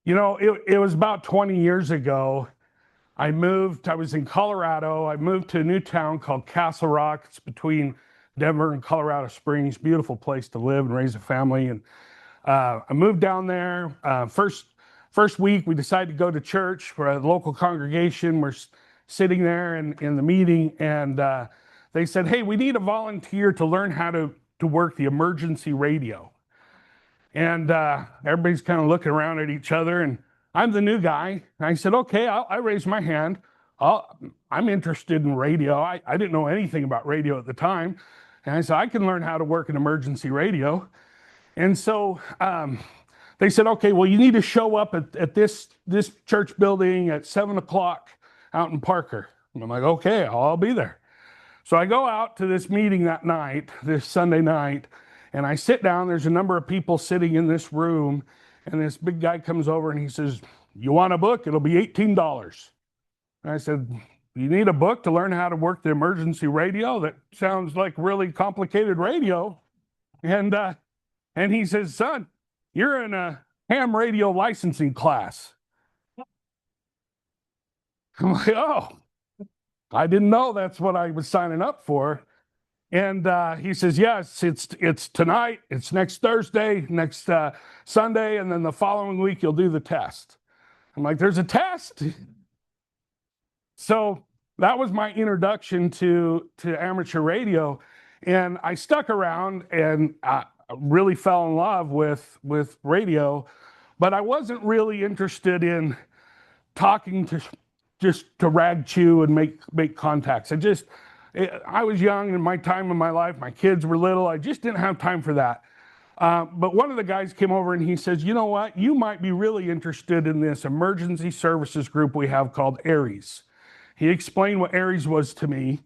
It was about 20 years ago. I was in Colorado. I moved to a new town called Castle Rock. It's between Denver and Colorado Springs. Beautiful place to live and raise a family. And I moved down there. First week, we decided to go to church for a local congregation. We're sitting there in the meeting, and they said, "Hey, we need a volunteer to learn how to work the emergency radio." And everybody's kind of looking around at each other, and I'm the new guy. And I said, "Okay," I raised my hand. I'm interested in radio. I didn't know anything about radio at the time. And I said, "I can learn how to work an emergency radio." And so they said, "Okay, well, you need to show up at this church building at 7 o'clock out in Parker." And I'm like, "Okay, I'll be there." So I go out to this meeting that night, this Sunday night, and I sit down. There's a number of people sitting in this room, and this big guy comes over and he says, "You want a book? It'll be $18. And I said, "You need a book to learn how to work the emergency radio? That sounds like really complicated radio." And he says, "Son, you're in a ham radio licensing class." I'm like, "Oh, I didn't know that's what I was signing up for." And he says, "Yes, it's tonight, it's next Thursday, next Sunday, and then the following week you'll do the test." I'm like, "There's a test?" So that was my introduction to amateur radio. And I stuck around and really fell in love with radio, but I wasn't really interested in talking to rag chew and make contacts. I was young in my time in my life. My kids were little. I just didn't have time for that. But one of the guys came over and he says, "You know what? You might be really interested in this emergency services group we have called ARES." He explained what ARES was to me.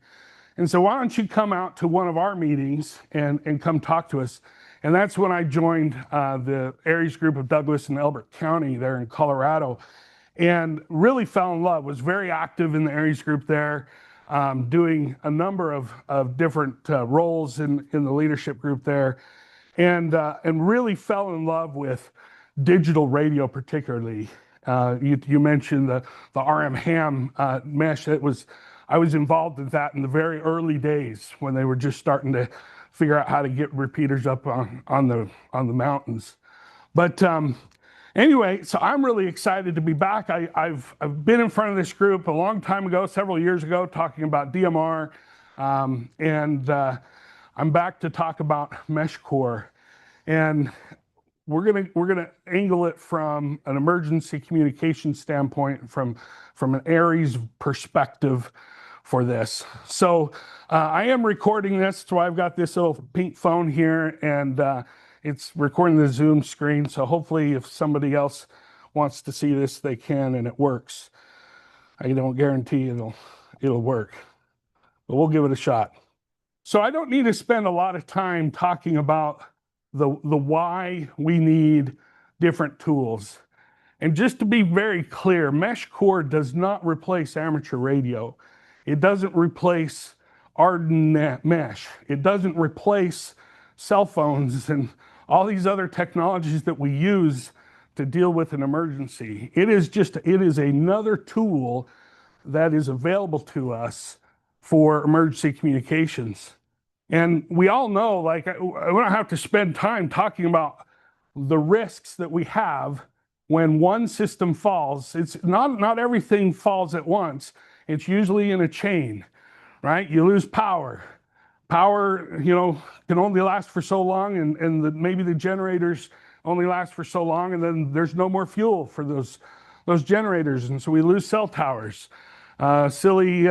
And so, "Why don't you come out to one of our meetings and come talk to us?" And that's when I joined the ARES group of Douglas and Elbert County there in Colorado, and really fell in love. Was very active in the ARES group there, doing a number of different roles in the leadership group there, and really fell in love with digital radio particularly. You mentioned the RM ham mesh. I was involved in that in the very early days when they were just starting to figure out how to get repeaters up on the mountains. But anyway, so I'm really excited to be back. I've been in front of this group a long time ago, several years ago, talking about DMR, and I'm back to talk about MeshCore, and we're gonna angle it from an emergency communication standpoint, from an ARES perspective for this. So I am recording this, so I've got this little pink phone here, and it's recording the Zoom screen. So hopefully if somebody else wants to see this, they can, and it works. I don't guarantee it'll work, but we'll give it a shot. So I don't need to spend a lot of time talking about the why we need different tools. And just to be very clear, MeshCore does not replace amateur radio. It doesn't replace ARES mesh. It doesn't replace cell phones and all these other technologies that we use to deal with an emergency. It is another tool that is available to us for emergency communications. And we all know, like, we don't have to spend time talking about the risks that we have when one system falls. It's not everything falls at once. It's usually in a chain, right? You lose power. Power, can only last for so long, and maybe the generators only last for so long, and then there's no more fuel for those generators, and so we lose cell towers. Silly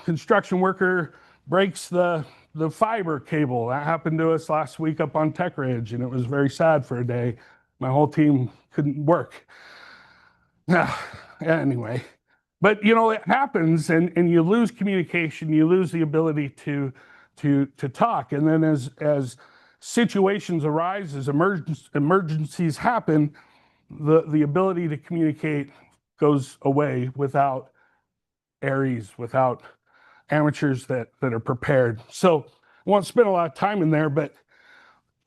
construction worker breaks the fiber cable. That happened to us last week up on Tech Ridge, and it was very sad for a day. My whole team couldn't work. Anyway, but it happens, and you lose communication, you lose the ability to talk. And then as situations arise, as emergencies happen, the ability to communicate goes away without ARES, without amateurs that are prepared. So I won't spend a lot of time in there, but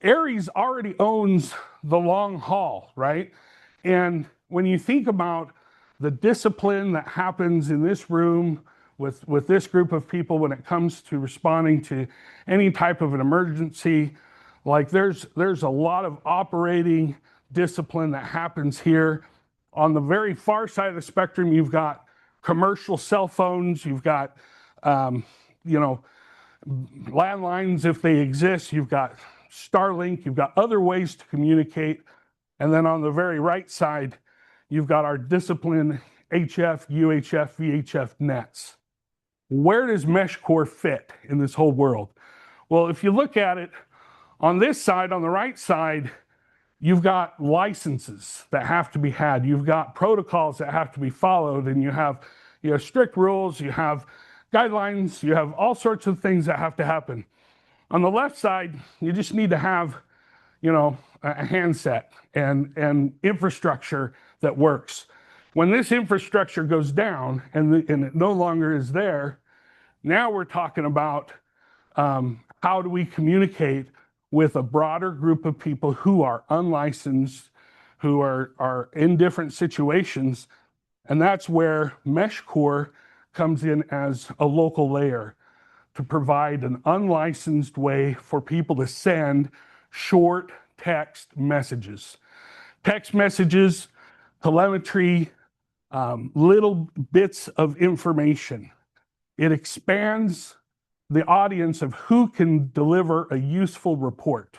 ARES already owns the long haul, right? And when you think about the discipline that happens in this room with this group of people when it comes to responding to any type of an emergency, like there's a lot of operating discipline that happens here. On the very far side of the spectrum, you've got commercial cell phones, you've got landlines if they exist, you've got Starlink, you've got other ways to communicate. And then on the very right side, you've got our discipline HF, UHF, VHF nets. Where does MeshCore fit in this whole world? Well, if you look at it on this side, on the right side, you've got licenses that have to be had. You've got protocols that have to be followed, and you have strict rules, you have guidelines, you have all sorts of things that have to happen. On the left side, you just need to have, a handset and infrastructure that works. When this infrastructure goes down and it no longer is there, now we're talking about how do we communicate with a broader group of people who are unlicensed, who are in different situations. And that's where MeshCore comes in as a local layer to provide an unlicensed way for people to send short text messages. Text messages, telemetry, little bits of information. It expands the audience of who can deliver a useful report.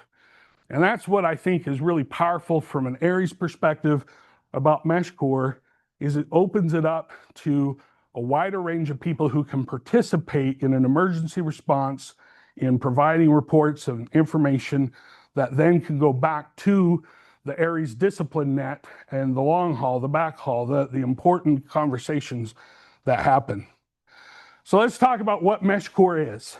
And that's what I think is really powerful from an ARES perspective about MeshCore, is it opens it up to a wider range of people who can participate in an emergency response in providing reports and information that then can go back to the ARES discipline net and the long haul, the back haul, the important conversations that happen. So let's talk about what MeshCore is.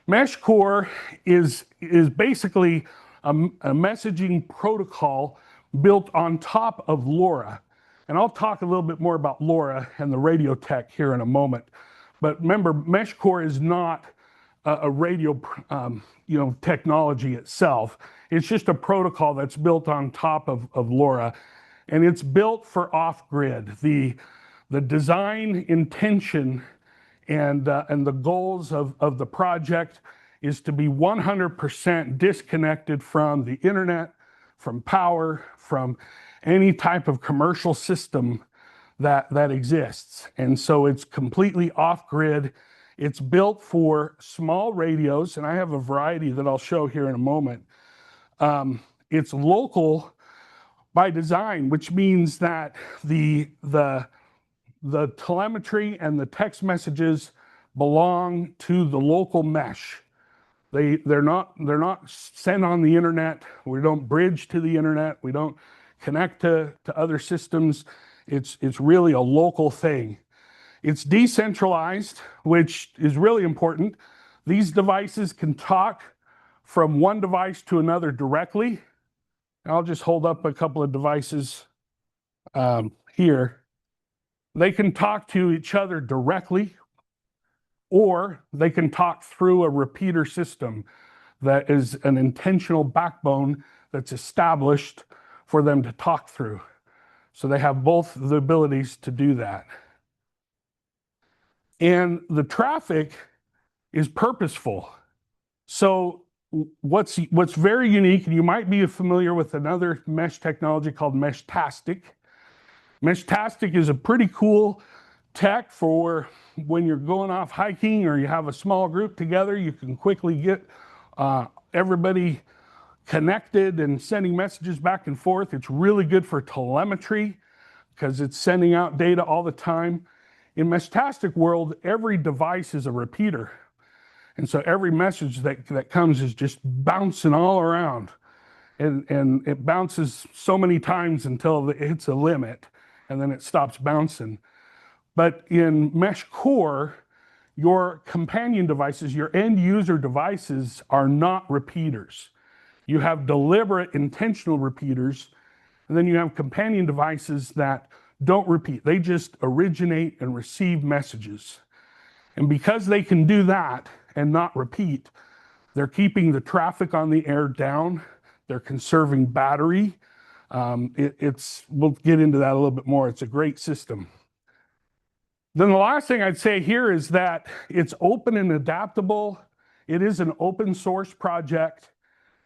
MeshCore is basically a messaging protocol built on top of LoRa. And I'll talk a little bit more about LoRa and the radio tech here in a moment. But remember, MeshCore is not a radio technology itself. It's just a protocol that's built on top of LoRa. And it's built for off-grid. The design intention and the goals of the project is to be 100% disconnected from the internet, from power, from any type of commercial system that exists. And so it's completely off-grid. It's built for small radios, and I have a variety that I'll show here in a moment. It's local by design, which means that the telemetry and the text messages belong to the local mesh. They're not sent on the internet. We don't bridge to the internet. We don't connect to other systems. It's really a local thing. It's decentralized, which is really important. These devices can talk from one device to another directly. I'll just hold up a couple of devices here. They can talk to each other directly, or they can talk through a repeater system that is an intentional backbone that's established for them to talk through. So they have both the abilities to do that. And the traffic is purposeful. So what's very unique, and you might be familiar with another mesh technology called MeshTastic. MeshTastic is a pretty cool tech for when you're going off hiking or you have a small group together. You can quickly get everybody connected and sending messages back and forth. It's really good for telemetry because it's sending out data all the time. In MeshTastic world, every device is a repeater. And so every message that comes is just bouncing all around. And it bounces so many times until it hits a limit, and then it stops bouncing. But in MeshCore, your companion devices, your end user devices are not repeaters. You have deliberate, intentional repeaters, and then you have companion devices that don't repeat. They just originate and receive messages. And because they can do that and not repeat, they're keeping the traffic on the air down. They're conserving battery. We'll get into that a little bit more. It's a great system. Then the last thing I'd say here is that it's open and adaptable. It is an open source project.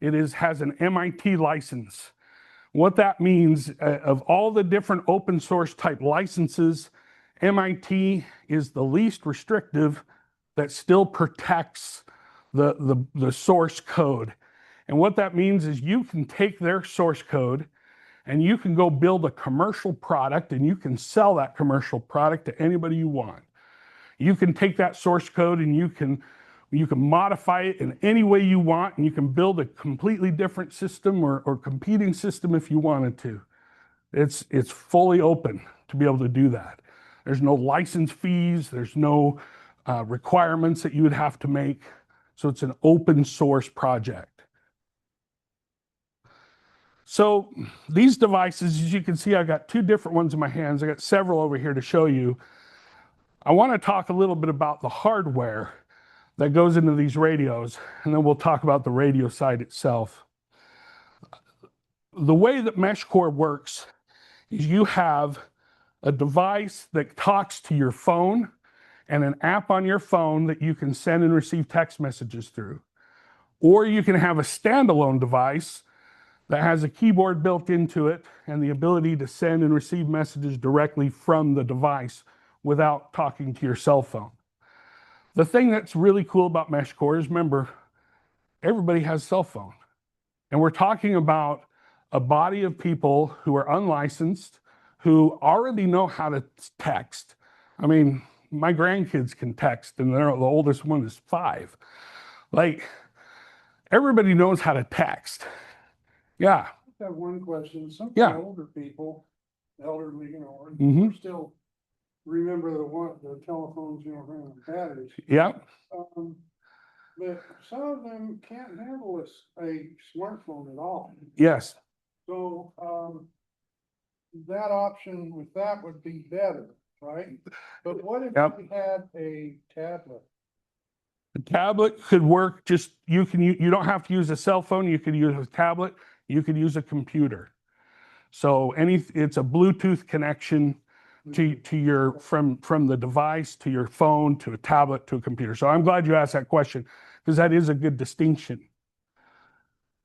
Has an MIT license. What that means, of all the different open source type licenses, MIT is the least restrictive that still protects the source code. And what that means is you can take their source code and you can go build a commercial product and you can sell that commercial product to anybody you want. You can take that source code and you can modify it in any way you want, and you can build a completely different system or competing system if you wanted to. It's fully open to be able to do that. There's no license fees, there's no requirements that you would have to make. So it's an open source project. So these devices, as you can see, I've got two different ones in my hands. I got several over here to show you. I want to talk a little bit about the hardware that goes into these radios, and then we'll talk about the radio side itself. The way that MeshCore works is you have a device that talks to your phone and an app on your phone that you can send and receive text messages through. Or you can have a standalone device that has a keyboard built into it and the ability to send and receive messages directly from the device without talking to your cell phone. The thing that's really cool about MeshCore is, remember, everybody has a cell phone. And we're talking about a body of people who are unlicensed, who already know how to text. I mean, my grandkids can text, and the oldest one is 5. Like, everybody knows how to text. Yeah. I have one question. Some older people, elderly, still remember the telephones, ran on batteries. Yep. But some of them can't handle a smartphone at all. Yes. So that option with that would be better, right? But what if we had a tablet? The tablet could work. You don't have to use a cell phone. You could use a tablet. You could use a computer. So it's a Bluetooth connection to your from the device to your phone to a tablet to a computer. So I'm glad you asked that question, because that is a good distinction.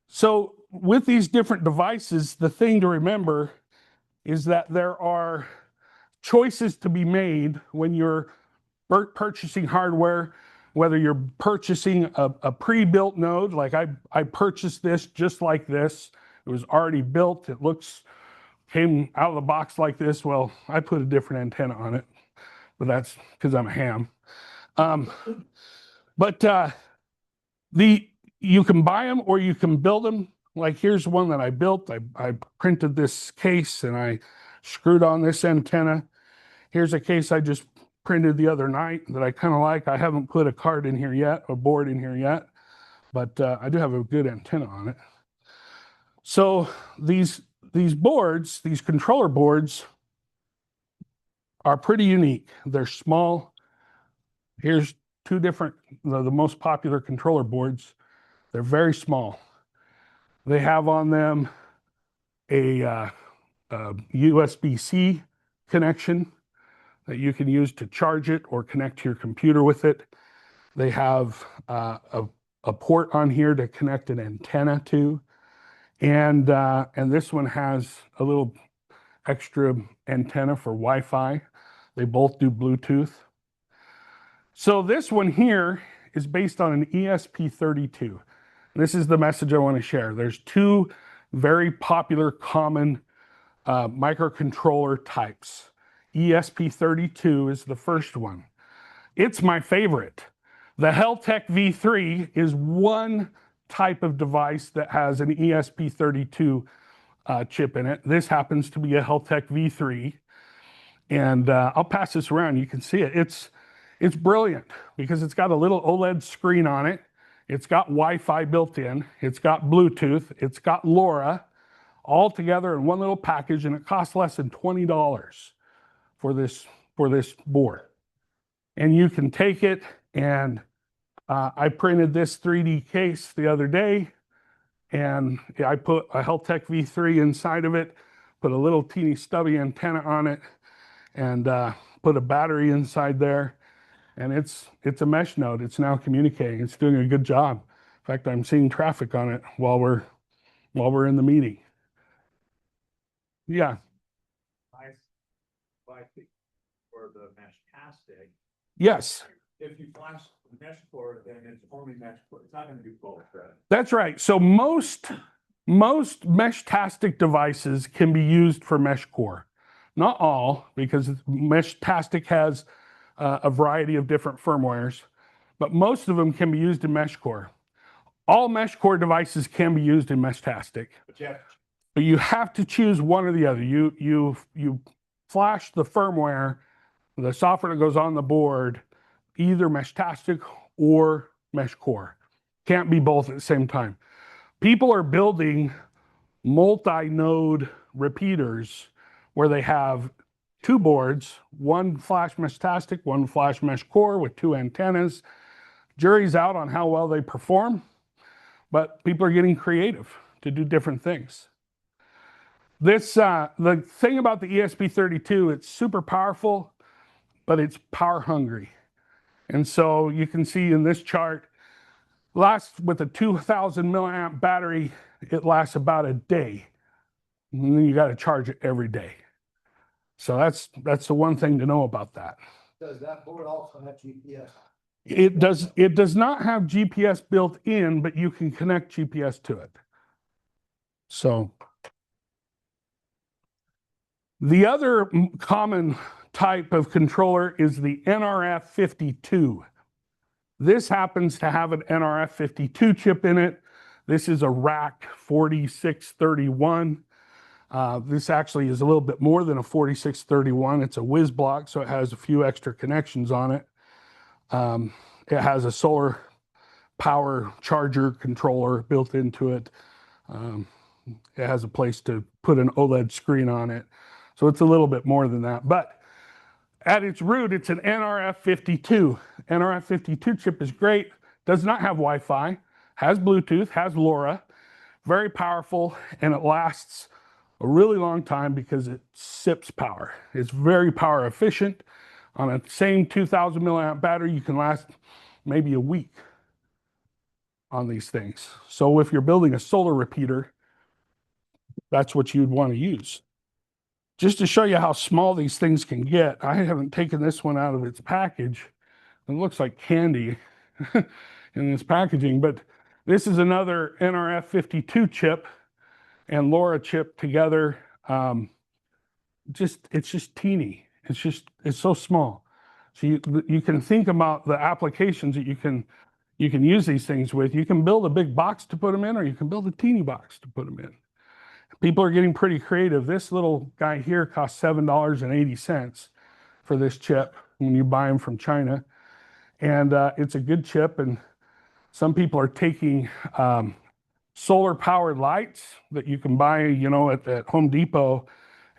So with these different devices, the thing to remember is that there are choices to be made when you're purchasing hardware, whether you're purchasing a pre-built node, like I purchased this just like this. It was already built. It came out of the box like this. Well, I put a different antenna on it, but that's because I'm a ham. You can buy them or you can build them. Like, here's one that I built. I printed this case and I screwed on this antenna. Here's a case I just printed the other night that I kind of like. I haven't put a card in here yet, a board in here yet, but I do have a good antenna on it. So these boards, these controller boards, are pretty unique. They're small. Here's two different, the most popular controller boards. They're very small. They have on them a USB-C connection that you can use to charge it or connect to your computer with it. They have a port on here to connect an antenna to. And this one has a little extra antenna for Wi-Fi. They both do Bluetooth. So this one here is based on an ESP32. This is the message I want to share. There's two very popular common microcontroller types. ESP32 is the first one. It's my favorite. The Heltec V3 is one type of device that has an ESP32 chip in it. This happens to be a Heltec V3. And I'll pass this around. You can see it. It's brilliant because it's got a little OLED screen on it. It's got Wi-Fi built in. It's got Bluetooth. It's got LoRa, all together in one little package, and it costs less than $20 for this board. And you can take it, and I printed this 3D case the other day, And I put a HealthTech V3 inside of it, put a little teeny stubby antenna on it, and put a battery inside there. And it's a mesh node. It's now communicating. It's doing a good job. In fact, I'm seeing traffic on it while we're in the meeting. Yeah. For the MeshCastic. Yes. If you flash the MeshCore, then it's only MeshCore. It's not going to do both, right? That's right. So most MeshTastic devices can be used for MeshCore. Not all, because MeshTastic has a variety of different firmwares, but most of them can be used in MeshCore. All MeshCore devices can be used in MeshTastic, but you have to choose one or the other. You flash the firmware, the software that goes on the board, either MeshTastic or MeshCore. Can't be both at the same time. People are building multi-node repeaters where they have two boards, one flash MeshTastic, one flash MeshCore with two antennas. Jury's out on how well they perform, but people are getting creative to do different things. This, the thing about the ESP32, it's super powerful, but it's power hungry. And so you can see in this chart, lasts with a 2,000 milliamp battery, it lasts about a day. And then you got to charge it every day. So that's the one thing to know about that. Does that board also have GPS? It does not have GPS built in, but you can connect GPS to it. So the other common type of controller is the NRF52. This happens to have an NRF52 chip in it. This is a rack 4631. This actually is a little bit more than a 4631. It's a whiz block, so it has a few extra connections on it. It has a solar power charger controller built into it. It has a place to put an OLED screen on it. So it's a little bit more than that. But at its root, it's an NRF52. NRF52 chip is great. Does not have Wi-Fi. Has Bluetooth. Has LoRa. Very powerful, and it lasts a really long time because it sips power. It's very power efficient. On a same 2,000 milliamp battery, you can last maybe a week on these things. So if you're building a solar repeater, that's what you'd want to use. Just to show you how small these things can get, I haven't taken this one out of its package. It looks like candy in this packaging, but this is another NRF52 chip and LoRa chip together. It's just teeny. It's so small. So you can think about the applications that you can use these things with. You can build a big box to put them in, or you can build a teeny box to put them in. People are getting pretty creative. This little guy here costs $7.80 for this chip when you buy them from China. And it's a good chip. And some people are taking solar powered lights that you can buy, at Home Depot,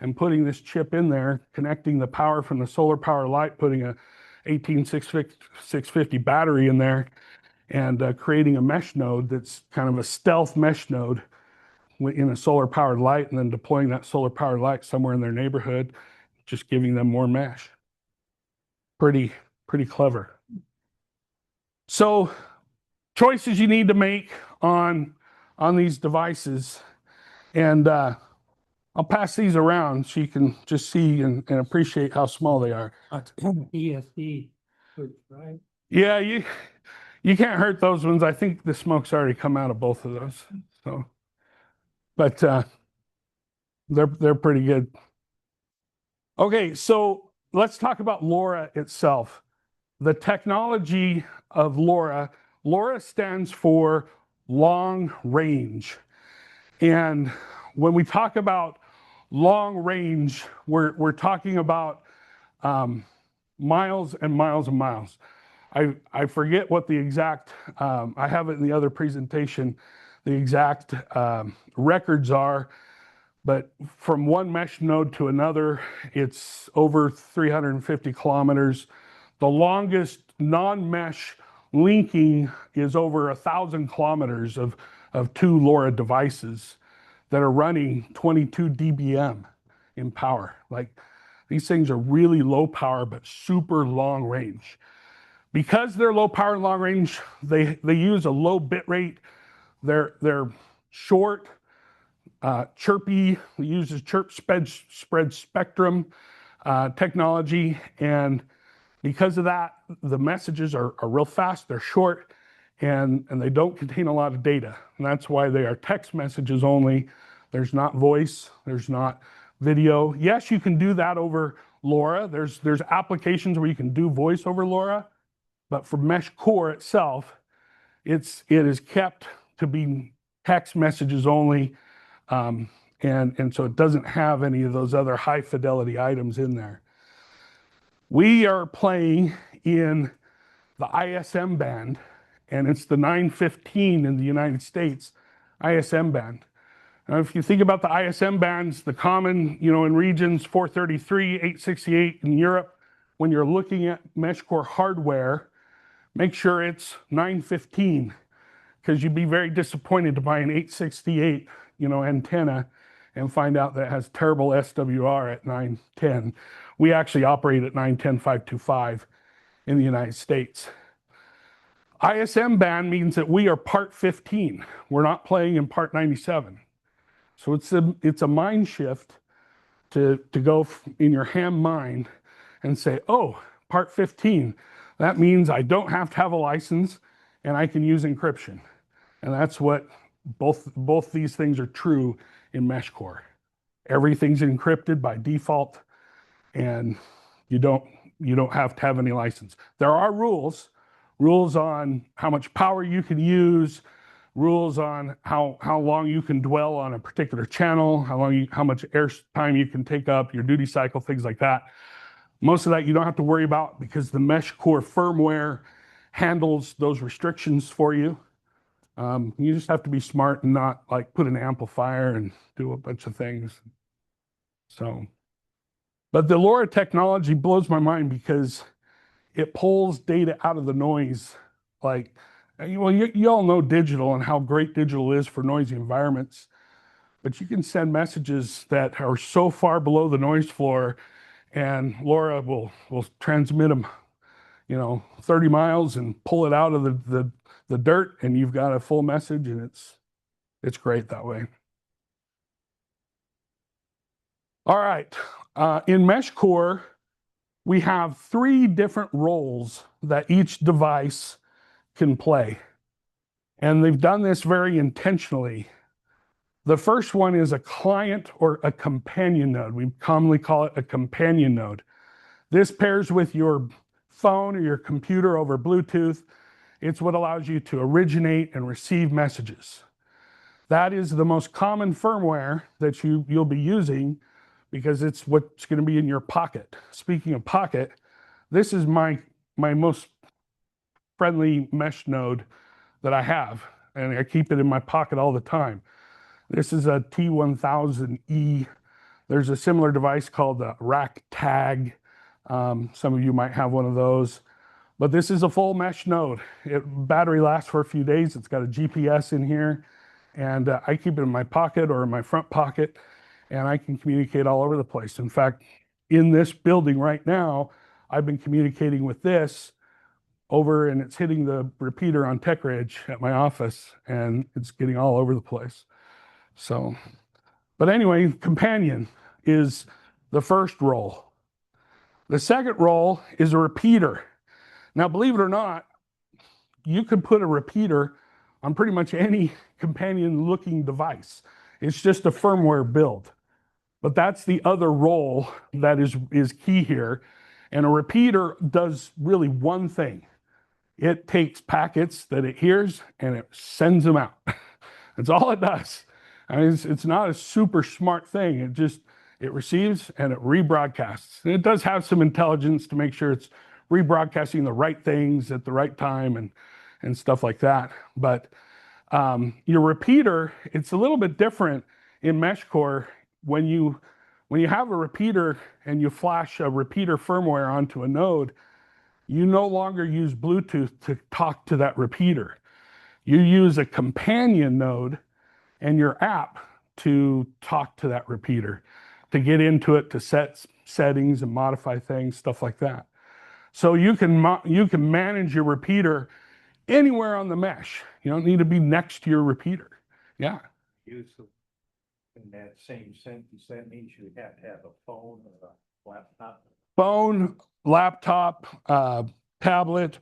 and putting this chip in there, connecting the power from the solar power light, putting a 18650 battery in there, and creating a mesh node that's kind of a stealth mesh node in a solar powered light, and then deploying that solar powered light somewhere in their neighborhood, just giving them more mesh. Pretty clever. So choices you need to make on these devices, and I'll pass these around so you can just see and appreciate how small they are. ESD, right? Yeah, you can't hurt those ones. I think the smoke's already come out of both of those. So, but they're pretty good. Okay, so let's talk about LoRa itself. The technology of LoRa stands for long range. And when we talk about long range, we're talking about miles and miles and miles. I forget what the exact, I have it in the other presentation, the exact records are, but from one mesh node to another, it's over 350 kilometers. The longest non-mesh linking is over 1,000 kilometers of of 2 LoRa devices that are running 22 dBm in power. Like, these things are really low power, but super long range. Because they're low power and long range, they use a low bit rate. They're short, chirpy. It uses chirp spread spectrum technology, and because of that, the messages are real fast. They're short, and they don't contain a lot of data. And that's why they are text messages only. There's not voice. There's not video. Yes, you can do that over LoRa. There's applications where you can do voice over LoRa, but for MeshCore itself, it is kept to be text messages only, and so it doesn't have any of those other high fidelity items in there. We are playing in the ISM band, and it's the 915 in the United States ISM band. Now, if you think about the ISM bands, the common, in regions 433, 868 in Europe, when you're looking at MeshCore hardware, make sure it's 915, because you'd be very disappointed to buy an 868, antenna and find out that it has terrible SWR at 910. We actually operate at 910.525 in the United States. ISM band means that we are part 15. We're not playing in part 97. So it's a mind shift to go in your ham mind and say, oh, part 15. That means I don't have to have a license and I can use encryption. And that's what both these things are true in MeshCore. Everything's encrypted by default, and you don't have to have any license. There are rules on how much power you can use, rules on how long you can dwell on a particular channel, how much air time you can take up, your duty cycle, things like that. Most of that you don't have to worry about because the MeshCore firmware handles those restrictions for you. You just have to be smart and not like put an amplifier and do a bunch of things. So, but the LoRa technology blows my mind because it pulls data out of the noise. Like, well, you all know digital and how great digital is for noisy environments, but you can send messages that are so far below the noise floor, and LoRa will transmit them, 30 miles and pull it out of the dirt, and you've got a full message, and it's great that way. All right, in MeshCore, we have 3 different roles that each device can play. And they've done this very intentionally. The first one is a client or a companion node. We commonly call it a companion node. This pairs with your phone or your computer over Bluetooth. It's what allows you to originate and receive messages. That is the most common firmware that you'll be using because it's what's going to be in your pocket. Speaking of pocket, this is my most friendly mesh node that I have, and I keep it in my pocket all the time. This is a T1000E. There's a similar device called the Rack Tag. Some of you might have one of those, but this is a full mesh node. Battery lasts for a few days. It's got a GPS in here, and I keep it in my pocket or in my front pocket, and I can communicate all over the place. In fact, in this building right now, I've been communicating with this over, and it's hitting the repeater on Tech Ridge at my office, and it's getting all over the place. So, but anyway, companion is the first role. The second role is a repeater. Now, believe it or not, you could put a repeater on pretty much any companion-looking device. It's just a firmware build. But that's the other role that is key here. And a repeater does really one thing. It takes packets that it hears and it sends them out. That's all it does. I mean, it's not a super smart thing. It receives and it rebroadcasts. And it does have some intelligence to make sure it's rebroadcasting the right things at the right time and stuff like that. But your repeater, it's a little bit different in MeshCore. When you have a repeater and you flash a repeater firmware onto a node, you no longer use Bluetooth to talk to that repeater. You use a companion node and your app to talk to that repeater, to get into it, to set settings and modify things, stuff like that. So you can manage your repeater anywhere on the mesh. You don't need to be next to your repeater. Yeah. Use in that same sentence, that means you have to have a phone or a laptop. Phone, laptop, tablet,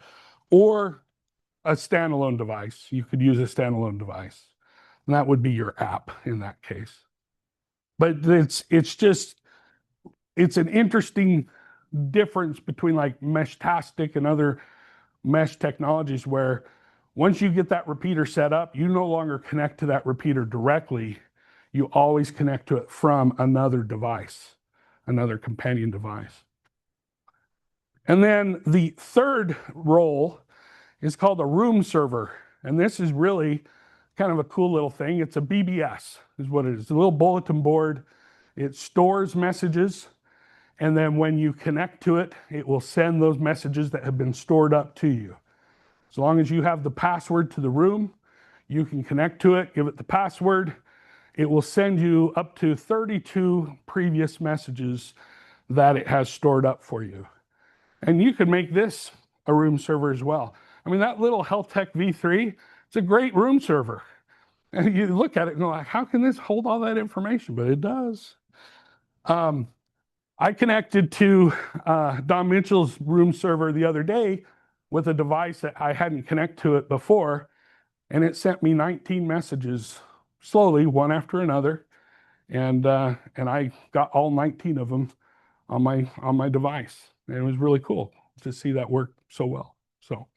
or a standalone device. You could use a standalone device, and that would be your app in that case. But it's an interesting difference between like MeshTastic and other mesh technologies, where once you get that repeater set up, you no longer connect to that repeater directly. You always connect to it from another device, another companion device. And then the third role is called a room server. And this is really kind of a cool little thing. It's a BBS is what it is, a little bulletin board. It stores messages. And then when you connect to it, it will send those messages that have been stored up to you. As long as you have the password to the room, you can connect to it, give it the password. It will send you up to 32 previous messages that it has stored up for you. And you could make this a room server as well. I mean, that little HealthTech V3, it's a great room server. And you look at it and go like, how can this hold all that information? But it does. I connected to Don Mitchell's room server the other day with a device that I hadn't connected to it before, and it sent me 19 messages slowly, one after another, and I got all 19 of them on my device, and it was really cool to see that work so well. So,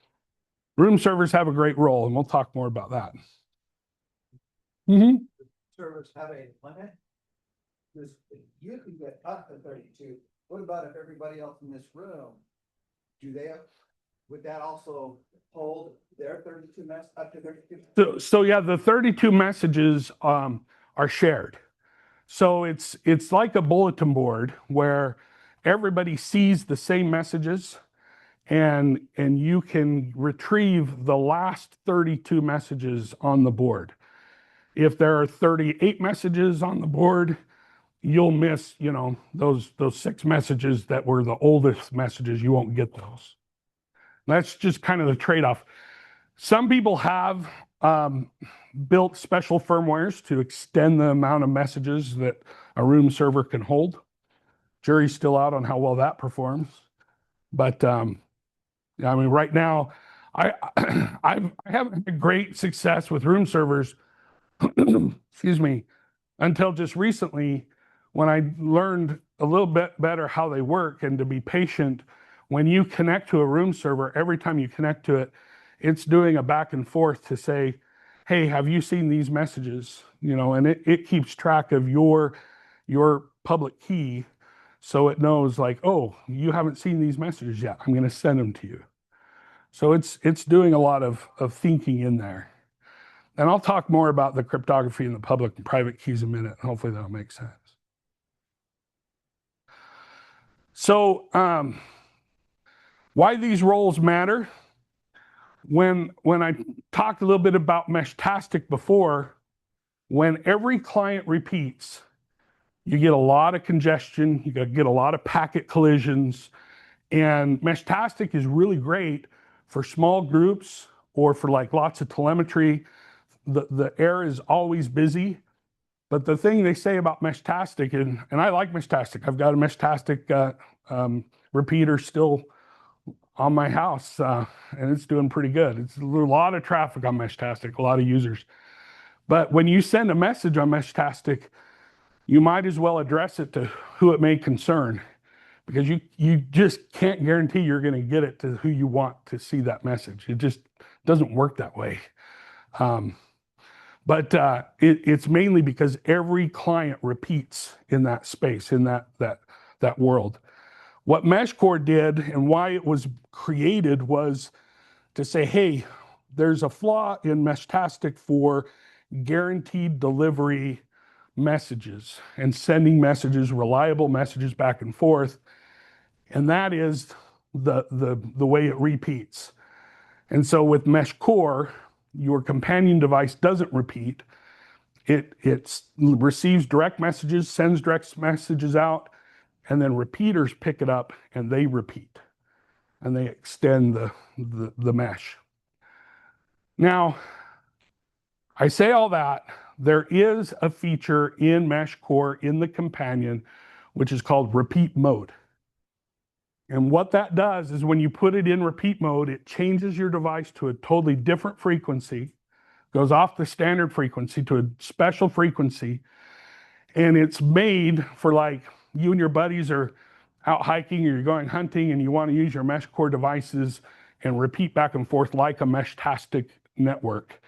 room servers have a great role, and we'll talk more about that. Mm-hmm. Servers have a limit? Because you can get up to 32. What about if everybody else in this room, would that also hold their 32 up to 32? So yeah, the 32 messages are shared. So it's like a bulletin board where everybody sees the same messages, and you can retrieve the last 32 messages on the board. If there are 38 messages on the board, you'll miss, those 6 messages that were the oldest messages. You won't get those. That's just kind of the trade-off. Some people have built special firmwares to extend the amount of messages that a room server can hold. Jury's still out on how well that performs. But I mean, right now, I haven't had great success with room servers, excuse me, until just recently, when I learned a little bit better how they work and to be patient. When you connect to a room server, every time you connect to it, it's doing a back and forth to say, hey, have you seen these messages? And it keeps track of your public key, so it knows like, oh, you haven't seen these messages yet. I'm going to send them to you. So it's doing a lot of thinking in there. And I'll talk more about the cryptography and the public and private keys in a minute. Hopefully that'll make sense. So why these roles matter? When I talked a little bit about MeshTastic before, when every client repeats, you get a lot of congestion, you get a lot of packet collisions, and MeshTastic is really great for small groups or for like lots of telemetry. The air is always busy. But the thing they say about MeshTastic, and I like MeshTastic. I've got a MeshTastic repeater still on my house, and it's doing pretty good. It's a lot of traffic on MeshTastic, a lot of users. But when you send a message on MeshTastic, you might as well address it to who it may concern, because you just can't guarantee you're going to get it to who you want to see that message. It just doesn't work that way. But it's mainly because every client repeats in that space, in that world. What MeshCore did and why it was created was to say, hey, there's a flaw in MeshTastic for guaranteed delivery messages and sending messages, reliable messages back and forth. And that is the way it repeats. And so with MeshCore, your companion device doesn't repeat. It receives direct messages, sends direct messages out, and then repeaters pick it up and they repeat, and they extend the mesh. Now, I say all that, there is a feature in MeshCore in the companion, which is called repeat mode. And what that does is when you put it in repeat mode, it changes your device to a totally different frequency, goes off the standard frequency to a special frequency. And it's made for, like, you and your buddies are out hiking or you're going hunting and you want to use your MeshCore devices and repeat back and forth like a Meshtastic network.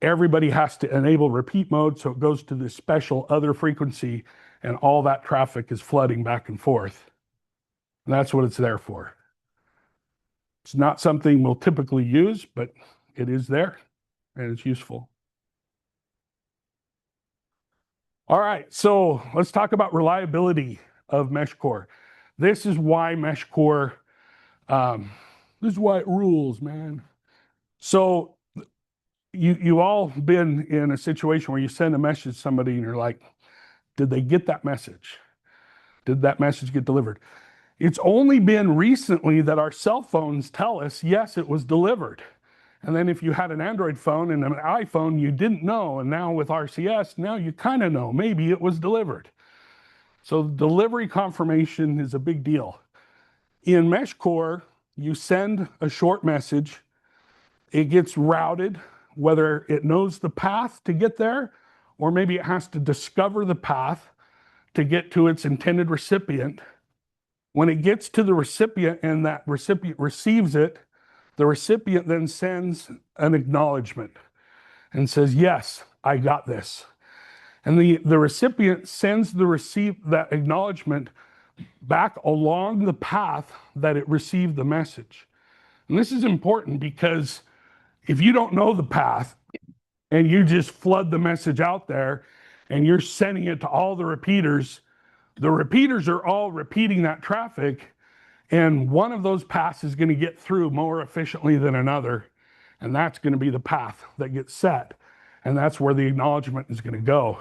Everybody has to enable repeat mode, so it goes to this special other frequency and all that traffic is flooding back and forth. And that's what it's there for. It's not something we'll typically use, but it is there and it's useful. All right, so let's talk about reliability of MeshCore. This is why MeshCore, this is why it rules, man. So you all been in a situation where you send a message to somebody and you're like, did they get that message? Did that message get delivered? It's only been recently that our cell phones tell us, yes, it was delivered. And then if you had an Android phone and an iPhone, you didn't know. And now with RCS, now you kind of know, maybe it was delivered. So delivery confirmation is a big deal. In MeshCore, you send a short message, it gets routed, whether it knows the path to get there, or maybe it has to discover the path to get to its intended recipient. When it gets to the recipient and that recipient receives it, the recipient then sends an acknowledgement and says, yes, I got this. And the recipient sends that acknowledgement back along the path that it received the message. And this is important because if you don't know the path and you just flood the message out there and you're sending it to all the repeaters are all repeating that traffic, and one of those paths is going to get through more efficiently than another, and that's going to be the path that gets set, and that's where the acknowledgement is going to go.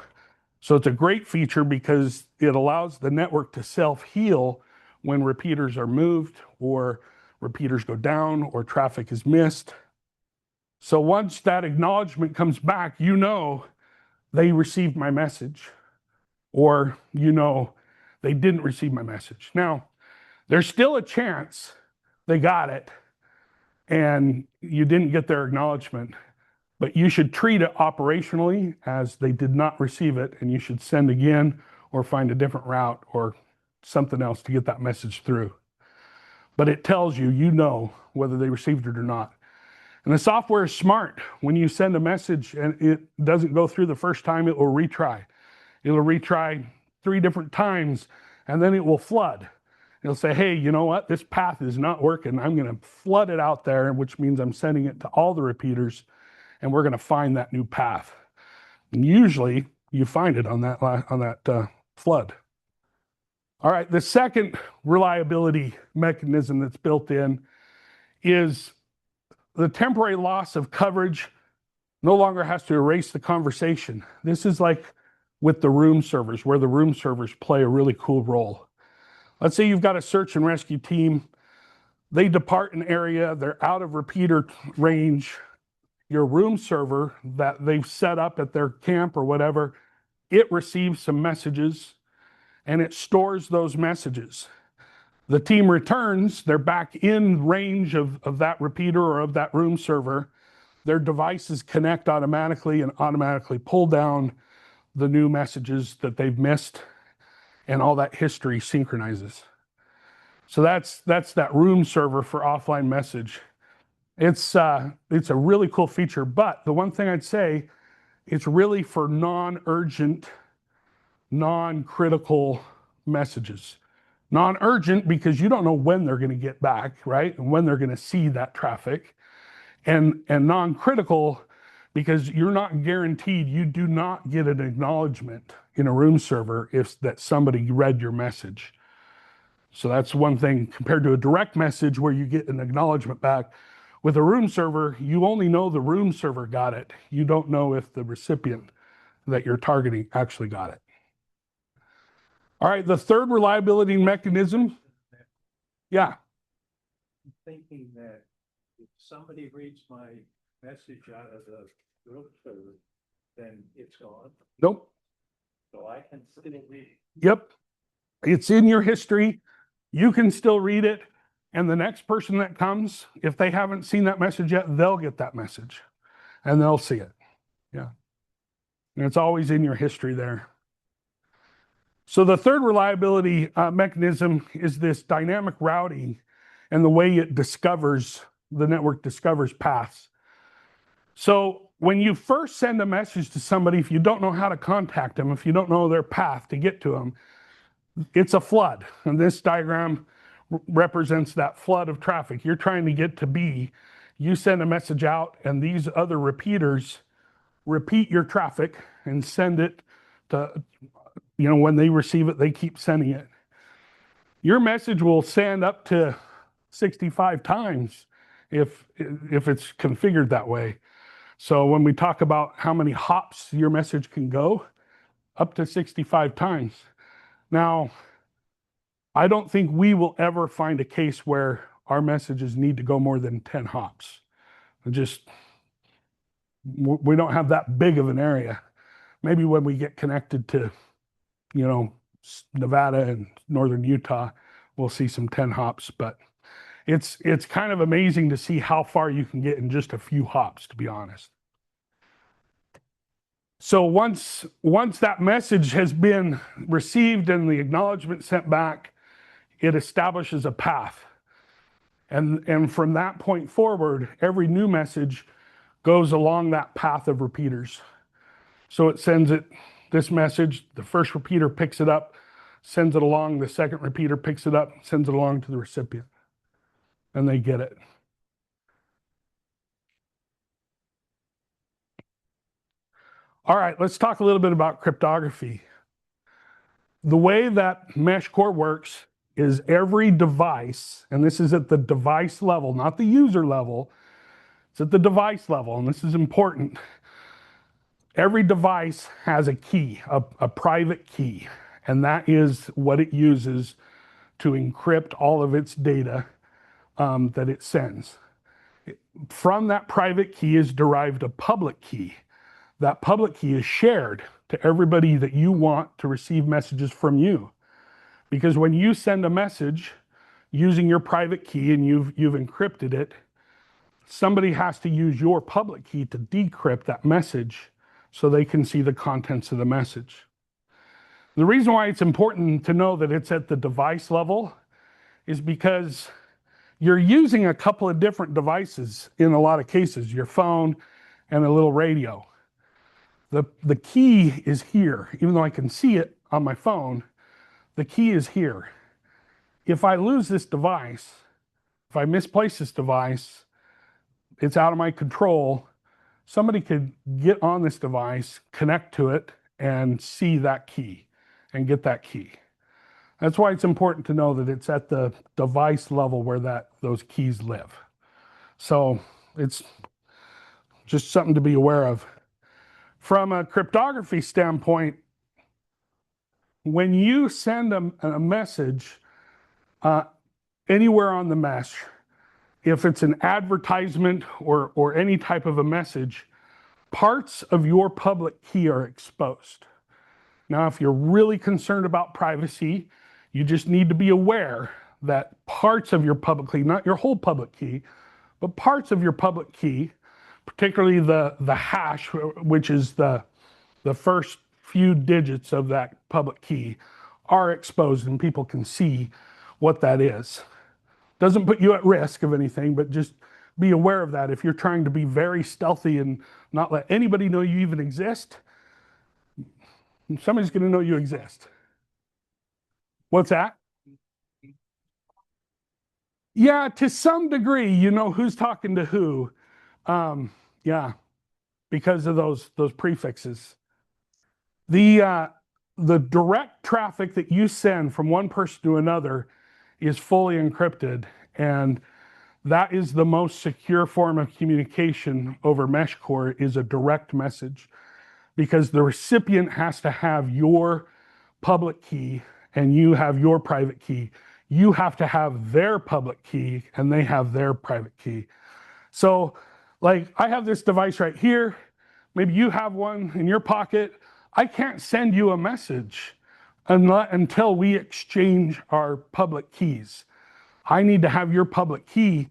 So it's a great feature because it allows the network to self-heal when repeaters are moved or repeaters go down or traffic is missed. So once that acknowledgement comes back, you know they received my message, or you know they didn't receive my message. Now, there's still a chance they got it and you didn't get their acknowledgement, but you should treat it operationally as they did not receive it, and you should send again or find a different route or something else to get that message through. But it tells you, you know whether they received it or not. And the software is smart. When you send a message and it doesn't go through the first time, it will retry. It'll retry 3 different times, and then it will flood. It'll say, hey, you know what? This path is not working. I'm going to flood it out there, which means I'm sending it to all the repeaters, and we're going to find that new path. And usually, you find it on that flood. All right, the second reliability mechanism that's built in is the temporary loss of coverage no longer has to erase the conversation. This is like with the room servers, where the room servers play a really cool role. Let's say you've got a search and rescue team. They depart an area, they're out of repeater range. Your room server that they've set up at their camp or whatever, it receives some messages and it stores those messages. The team returns, they're back in range of that repeater or of that room server. Their devices connect automatically and automatically pull down the new messages that they've missed, and all that history synchronizes. So that's that room server for offline message. It's a really cool feature, but the one thing I'd say, it's really for non-urgent, non-critical messages. Non-urgent because you don't know when they're going to get back, right? And when they're going to see that traffic. And non-critical because you're not guaranteed, you do not get an acknowledgement in a room server if that somebody read your message. So that's one thing compared to a direct message where you get an acknowledgement back. With a room server, you only know the room server got it. You don't know if the recipient that you're targeting actually got it. All right, the third reliability mechanism. Yeah. I'm thinking that if somebody reads my message out of the room server, then it's gone. Nope. So I can still read. Yep. It's in your history. You can still read it. And the next person that comes, if they haven't seen that message yet, they'll get that message and they'll see it. Yeah. And it's always in your history there. So the third reliability mechanism is this dynamic routing and the way it discovers, the network discovers paths. So when you first send a message to somebody, if you don't know how to contact them, if you don't know their path to get to them, it's a flood. And this diagram represents that flood of traffic. You're trying to get to B, you send a message out, and these other repeaters repeat your traffic and send it to, when they receive it, they keep sending it. Your message will send up to 65 times if it's configured that way. So when we talk about how many hops your message can go, up to 65 times. Now, I don't think we will ever find a case where our messages need to go more than 10 hops. We don't have that big of an area. Maybe when we get connected to, Nevada and northern Utah, we'll see some 10 hops, but it's kind of amazing to see how far you can get in just a few hops, to be honest. So once that message has been received and the acknowledgement sent back, it establishes a path. And from that point forward, every new message goes along that path of repeaters. So it sends this message, the first repeater picks it up, sends it along, the second repeater picks it up, sends it along to the recipient, and they get it. All right, let's talk a little bit about cryptography. The way that MeshCore works is every device, and this is at the device level, not the user level, it's at the device level, and this is important. Every device has a key, a private key, and that is what it uses to encrypt all of its data that it sends. From that private key is derived a public key. That public key is shared to everybody that you want to receive messages from you. Because when you send a message using your private key and you've encrypted it, somebody has to use your public key to decrypt that message so they can see the contents of the message. The reason why it's important to know that it's at the device level is because you're using a couple of different devices in a lot of cases, your phone and a little radio. The key is here. Even though I can see it on my phone, the key is here. If I lose this device, if I misplace this device, it's out of my control. Somebody could get on this device, connect to it, and see that key and get that key. That's why it's important to know that it's at the device level where those keys live. So it's just something to be aware of. From a cryptography standpoint, when you send a message anywhere on the mesh, if it's an advertisement or any type of a message, parts of your public key are exposed. Now, if you're really concerned about privacy, you just need to be aware that parts of your public key, not your whole public key, but parts of your public key, particularly the hash, which is the first few digits of that public key, are exposed and people can see what that is. Doesn't put you at risk of anything, but just be aware of that. If you're trying to be very stealthy and not let anybody know you even exist, somebody's going to know you exist. What's that? Yeah, to some degree, you know who's talking to who. Yeah, because of those prefixes. The direct traffic that you send from one person to another is fully encrypted, and That is the most secure form of communication over MeshCore, is a direct message, because the recipient has to have your public key and you have your private key. You have to have their public key and they have their private key. So like I have this device right here, maybe you have one in your pocket. I can't send you a message until we exchange our public keys. I need to have your public key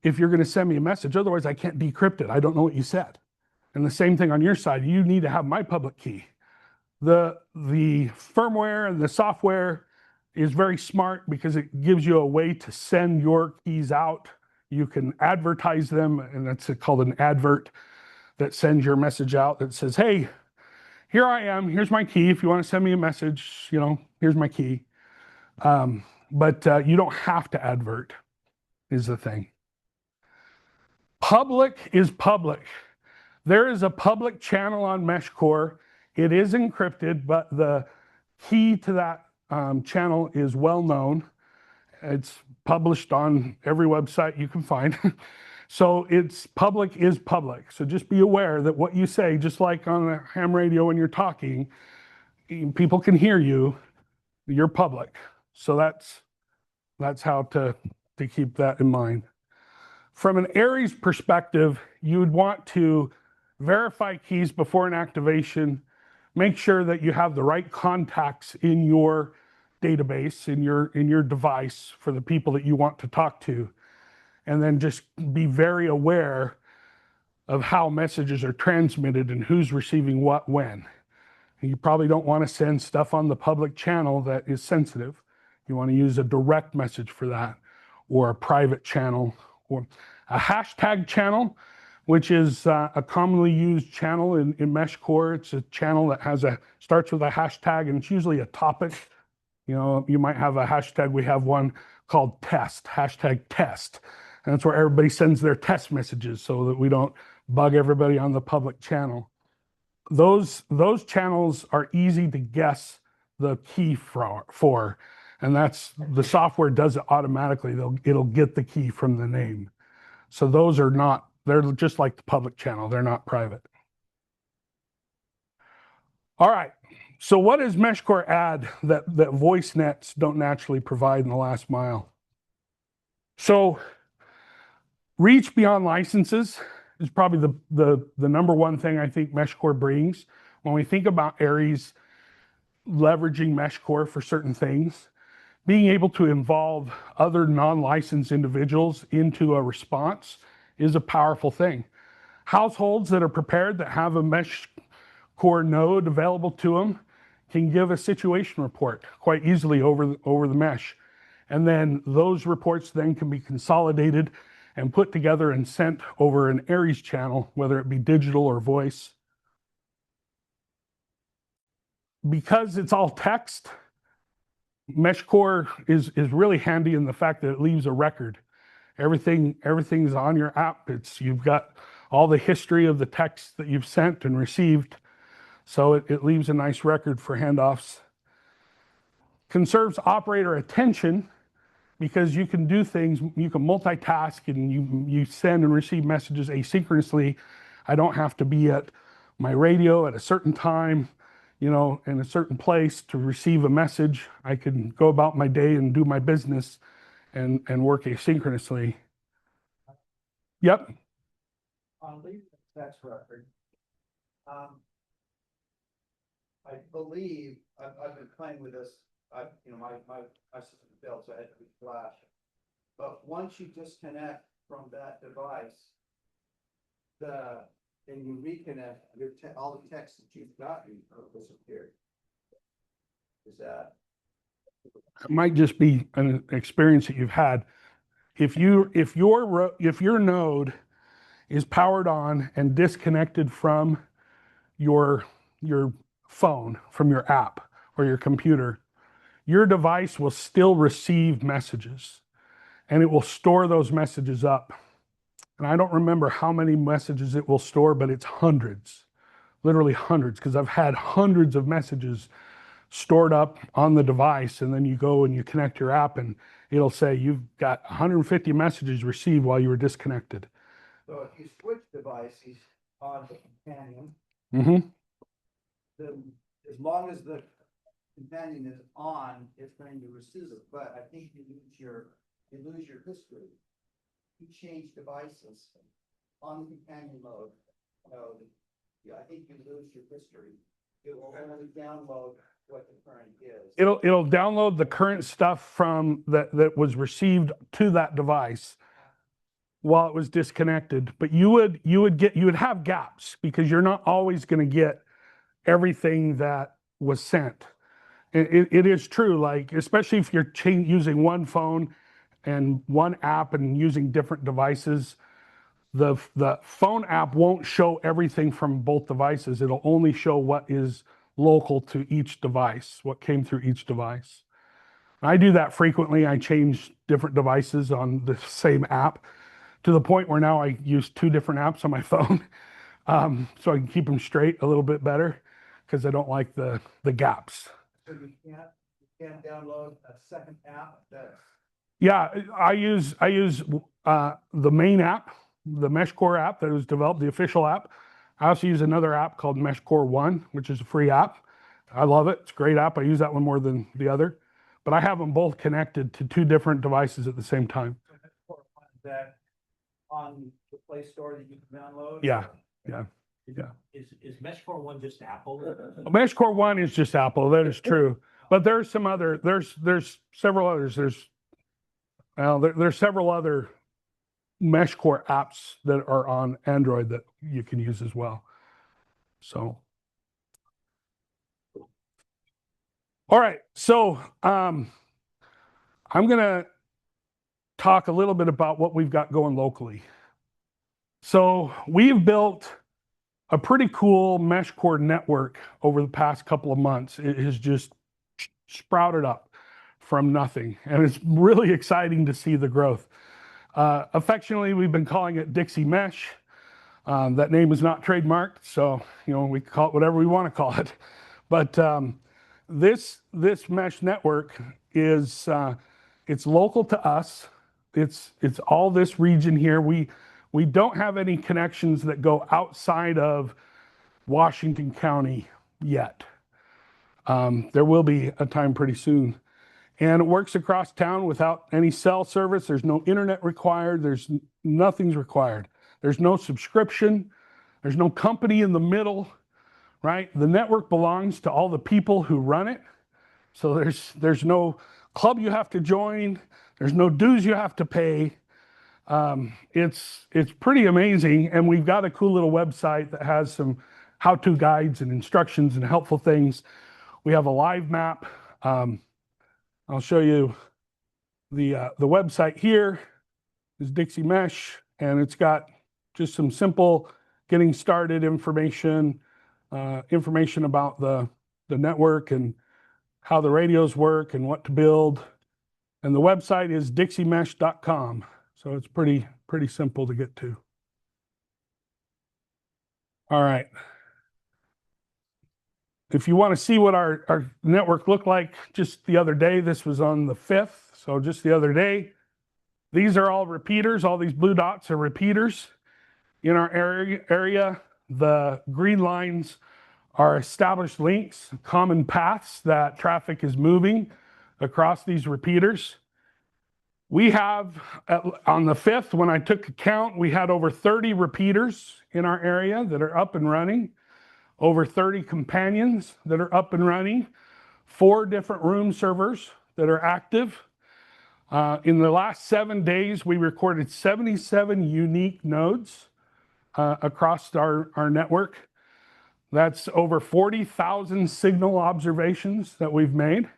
if you're going to send me a message. Otherwise, I can't decrypt it. I don't know what you said. And the same thing on your side. You need to have my public key. The firmware and the software is very smart because it gives you a way to send your keys out. You can advertise them, and that's called an advert that sends your message out that says, hey, here I am. Here's my key. If you want to send me a message, here's my key. But you don't have to advert, is the thing. Public is public. There is a public channel on MeshCore. It is encrypted, but the key to that channel is well known. It's published on every website you can find. So it's public is public. So just be aware that what you say, just like on the ham radio when you're talking, people can hear you, you're public. So that's how to keep that in mind. From an ARES perspective, you would want to verify keys before an activation. Make sure that you have the right contacts in your database, in your device for the people that you want to talk to. And then just be very aware of how messages are transmitted and who's receiving what when. You probably don't want to send stuff on the public channel that is sensitive. You want to use a direct message for that, or a private channel, or a hashtag channel, which is a commonly used channel in MeshCore. It's a channel that starts with a hashtag, and it's usually a topic. You might have a hashtag. We have one called test, hashtag test. And that's where everybody sends their test messages so that we don't bug everybody on the public channel. Those channels are easy to guess the key for, and that's the software does it automatically. It'll get the key from the name. So those are not, they're just like the public channel. They're not private. All right. So what does MeshCore add that voice nets don't naturally provide in the last mile? So reach beyond licenses is probably the number one thing I think MeshCore brings. When we think about ARES leveraging MeshCore for certain things, being able to involve other non-licensed individuals into a response is a powerful thing. Households that are prepared, that have a MeshCore node available to them, can give a situation report quite easily over the mesh. And then those reports then can be consolidated and put together and sent over an ARES channel, whether it be digital or voice. Because it's all text, MeshCore is really handy in the fact that it leaves a record. Everything's on your app. You've got all the history of the text that you've sent and received. So it leaves a nice record for handoffs. Conserves operator attention, because you can do things, you can multitask, and you send and receive messages asynchronously. I don't have to be at my radio at a certain time, in a certain place to receive a message. I can go about my day and do my business and work asynchronously. Yep. On leaving the text record, I believe I've been playing with this. My system failed, so I had to flash. But once you disconnect from that device, and you reconnect, all the text that you've gotten will disappear. Is that? It might just be an experience that you've had. If your node is powered on and disconnected from your phone, from your app or your computer, your device will still receive messages, and it will store those messages up. And I don't remember how many messages it will store, but it's hundreds, literally hundreds, because I've had hundreds of messages stored up on the device, and then you go and you connect your app and it'll say you've got 150 messages received while you were disconnected. So if you switch devices on the companion, Mm-hmm. as long as the companion is on, it's going to receive it, but I think you lose your history. You change devices on the companion mode, yeah, I think you lose your history. It will only download what the current is. It'll download the current stuff from that was received to that device while it was disconnected. But you would have gaps because you're not always going to get everything that was sent. It is true, like especially if you're using one phone and one app and using different devices, the phone app won't show everything from both devices. It'll only show what is local to each device, what came through each device. I do that frequently. I change different devices on the same app to the point where now I use 2 different apps on my phone, so I can keep them straight a little bit better because I don't like the gaps. So you can't download a second app that's. Yeah, I use the main app, the MeshCore app that was developed, the official app. I also use another app called MeshCore One, which is a free app. I love it. It's a great app. I use that one more than the other. But I have them both connected to 2 different devices at the same time. That on the Play Store that you can download? Yeah. Is MeshCore One just Apple? MeshCore One is just Apple. That is true. But there's some other. There's several others. There's several other MeshCore apps that are on Android that you can use as well. So, all right. So I'm gonna talk a little bit about what we've got going locally. So we've built a pretty cool MeshCore network over the past couple of months. It has just sprouted up from nothing, and it's really exciting to see the growth. Affectionately, we've been calling it Dixie Mesh. That name is not trademarked, so we can call it whatever we want to call it. But this mesh network is it's local to us. It's all this region here. We don't have any connections that go outside of Washington County yet. There will be a time pretty soon. And it works across town without any cell service. There's no internet required. Nothing's required. There's no subscription. There's no company in the middle, right? The network belongs to all the people who run it. So there's no club you have to join. There's no dues you have to pay. It's pretty amazing. And we've got a cool little website that has some how-to guides and instructions and helpful things. We have a live map. I'll show you the website here is Dixie Mesh, and it's got just some simple getting started information, information about the network and how the radios work and what to build. And the website is dixiemesh.com. So it's pretty simple to get to. All right. If you want to see what our network looked like just the other day, this was on the 5th. So just the other day, these are all repeaters. All these blue dots are repeaters in our area. The green lines are established links, common paths that traffic is moving across these repeaters. We have, on the 5th, when I took a count, we had over 30 repeaters in our area that are up and running. Over 30 companions that are up and running, 4 different room servers that are active. In the last 7 days, we recorded 77 unique nodes across our network. That's over 40,000 signal observations that we've made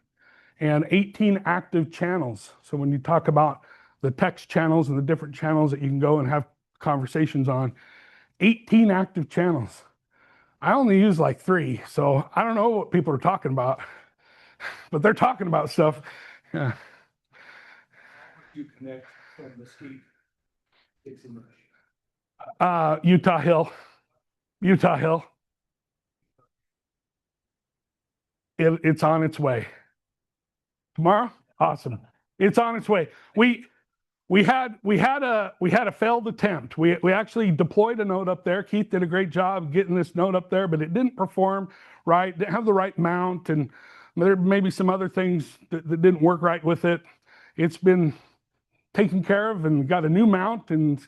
and 18 active channels. So when you talk about the text channels and the different channels that you can go and have conversations on, 18 active channels. I only use like 3, so I don't know what people are talking about, but they're talking about stuff. Yeah. You connect from Mesquite, Dixie Mesh. Utah Hill. It's on its way. Tomorrow? Awesome. It's on its way. We had a failed attempt. We actually deployed a node up there. Keith did a great job getting this node up there, but it didn't perform right, didn't have the right mount, and there may be some other things that didn't work right with it. It's been taken care of and got a new mount, and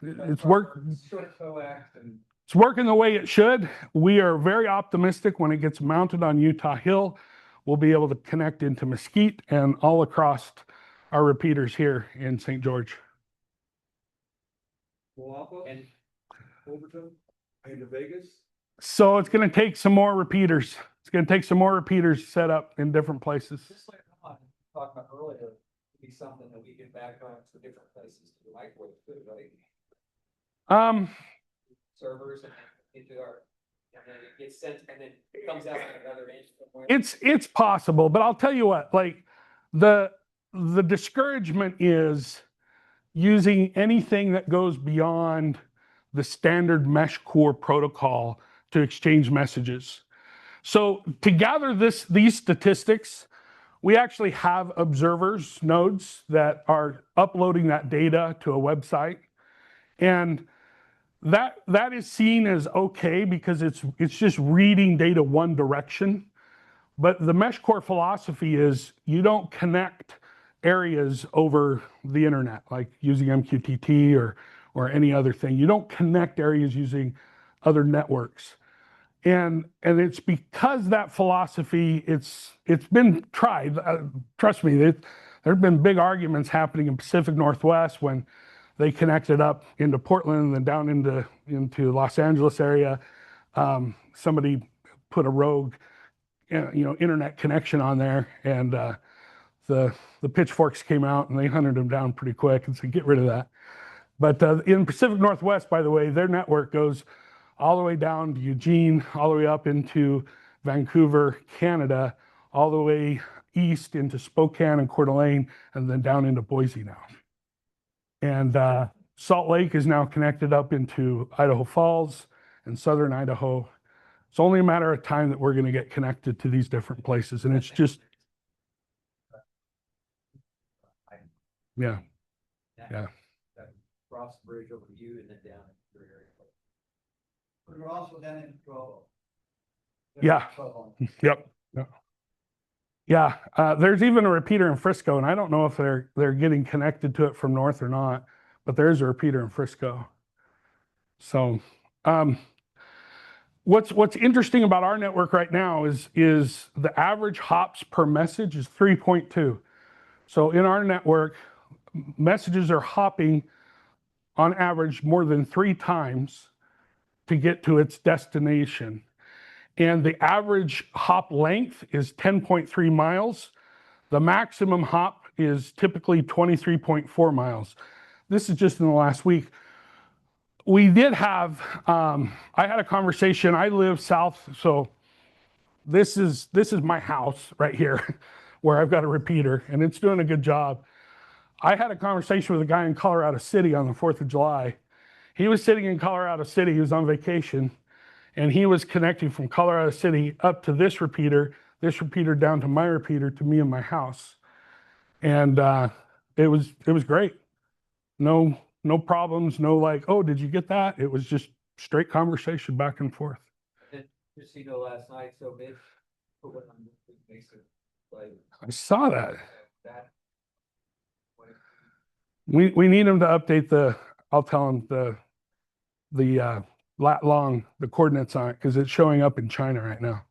it's working the way it should. We are very optimistic when it gets mounted on Utah Hill, we'll be able to connect into Mesquite and all across our repeaters here in St. George. And Overton, into Vegas? So it's going to take some more repeaters. It's going to take some more repeaters set up in different places. Just like talked about earlier, it'd be something that we get back on to different places to microwave too, right? Servers and into our, and then it gets sent and then it comes out at another end somewhere. It's possible, but I'll tell you what, like the discouragement is using anything that goes beyond the standard MeshCore protocol to exchange messages. So to gather these statistics, we actually have observers nodes that are uploading that data to a website, and that is seen as okay because it's just reading data one direction. But the MeshCore philosophy is you don't connect areas over the internet, like using MQTT or any other thing. You don't connect areas using other networks. And it's because that philosophy, it's been tried. Trust me, there have been big arguments happening in Pacific Northwest when they connected up into Portland and then down into Los Angeles area. Somebody put a rogue, internet connection on there, and the pitchforks came out and they hunted them down pretty quick and said, get rid of that. But in Pacific Northwest, by the way, their network goes all the way down to Eugene, all the way up into Vancouver, Canada, all the way east into Spokane and Coeur d'Alene, and then down into Boise now. And Salt Lake is now connected up into Idaho Falls and southern Idaho. It's only a matter of time that we're going to get connected to these different places. And it's just, yeah. Cross the bridge over you and then down in your area. But we're also down in control. Yeah. Yep. Yeah. There's even a repeater in Frisco, and I don't know if they're getting connected to it from north or not, but there is a repeater in Frisco. So, what's interesting about our network right now is the average hops per message is 3.2. So in our network, messages are hopping on average more than 3 times to get to its destination. And the average hop length is 10.3 miles. The maximum hop is typically 23.4 miles. This is just in the last week. We did have, I had a conversation. I live south, so this is my house right here where I've got a repeater, and it's doing a good job. I had a conversation with a guy in Colorado City on the 4th of July. He was sitting in Colorado City, he was on vacation, and he was connecting from Colorado City up to this repeater down to my repeater to me and my house. And it was great. No problems, no like, oh, did you get that? It was just straight conversation back and forth. And just last night, so Mitch put one on makes it like I saw that. that. We need him to update I'll tell him the lat long, the coordinates on it, because it's showing up in China right now.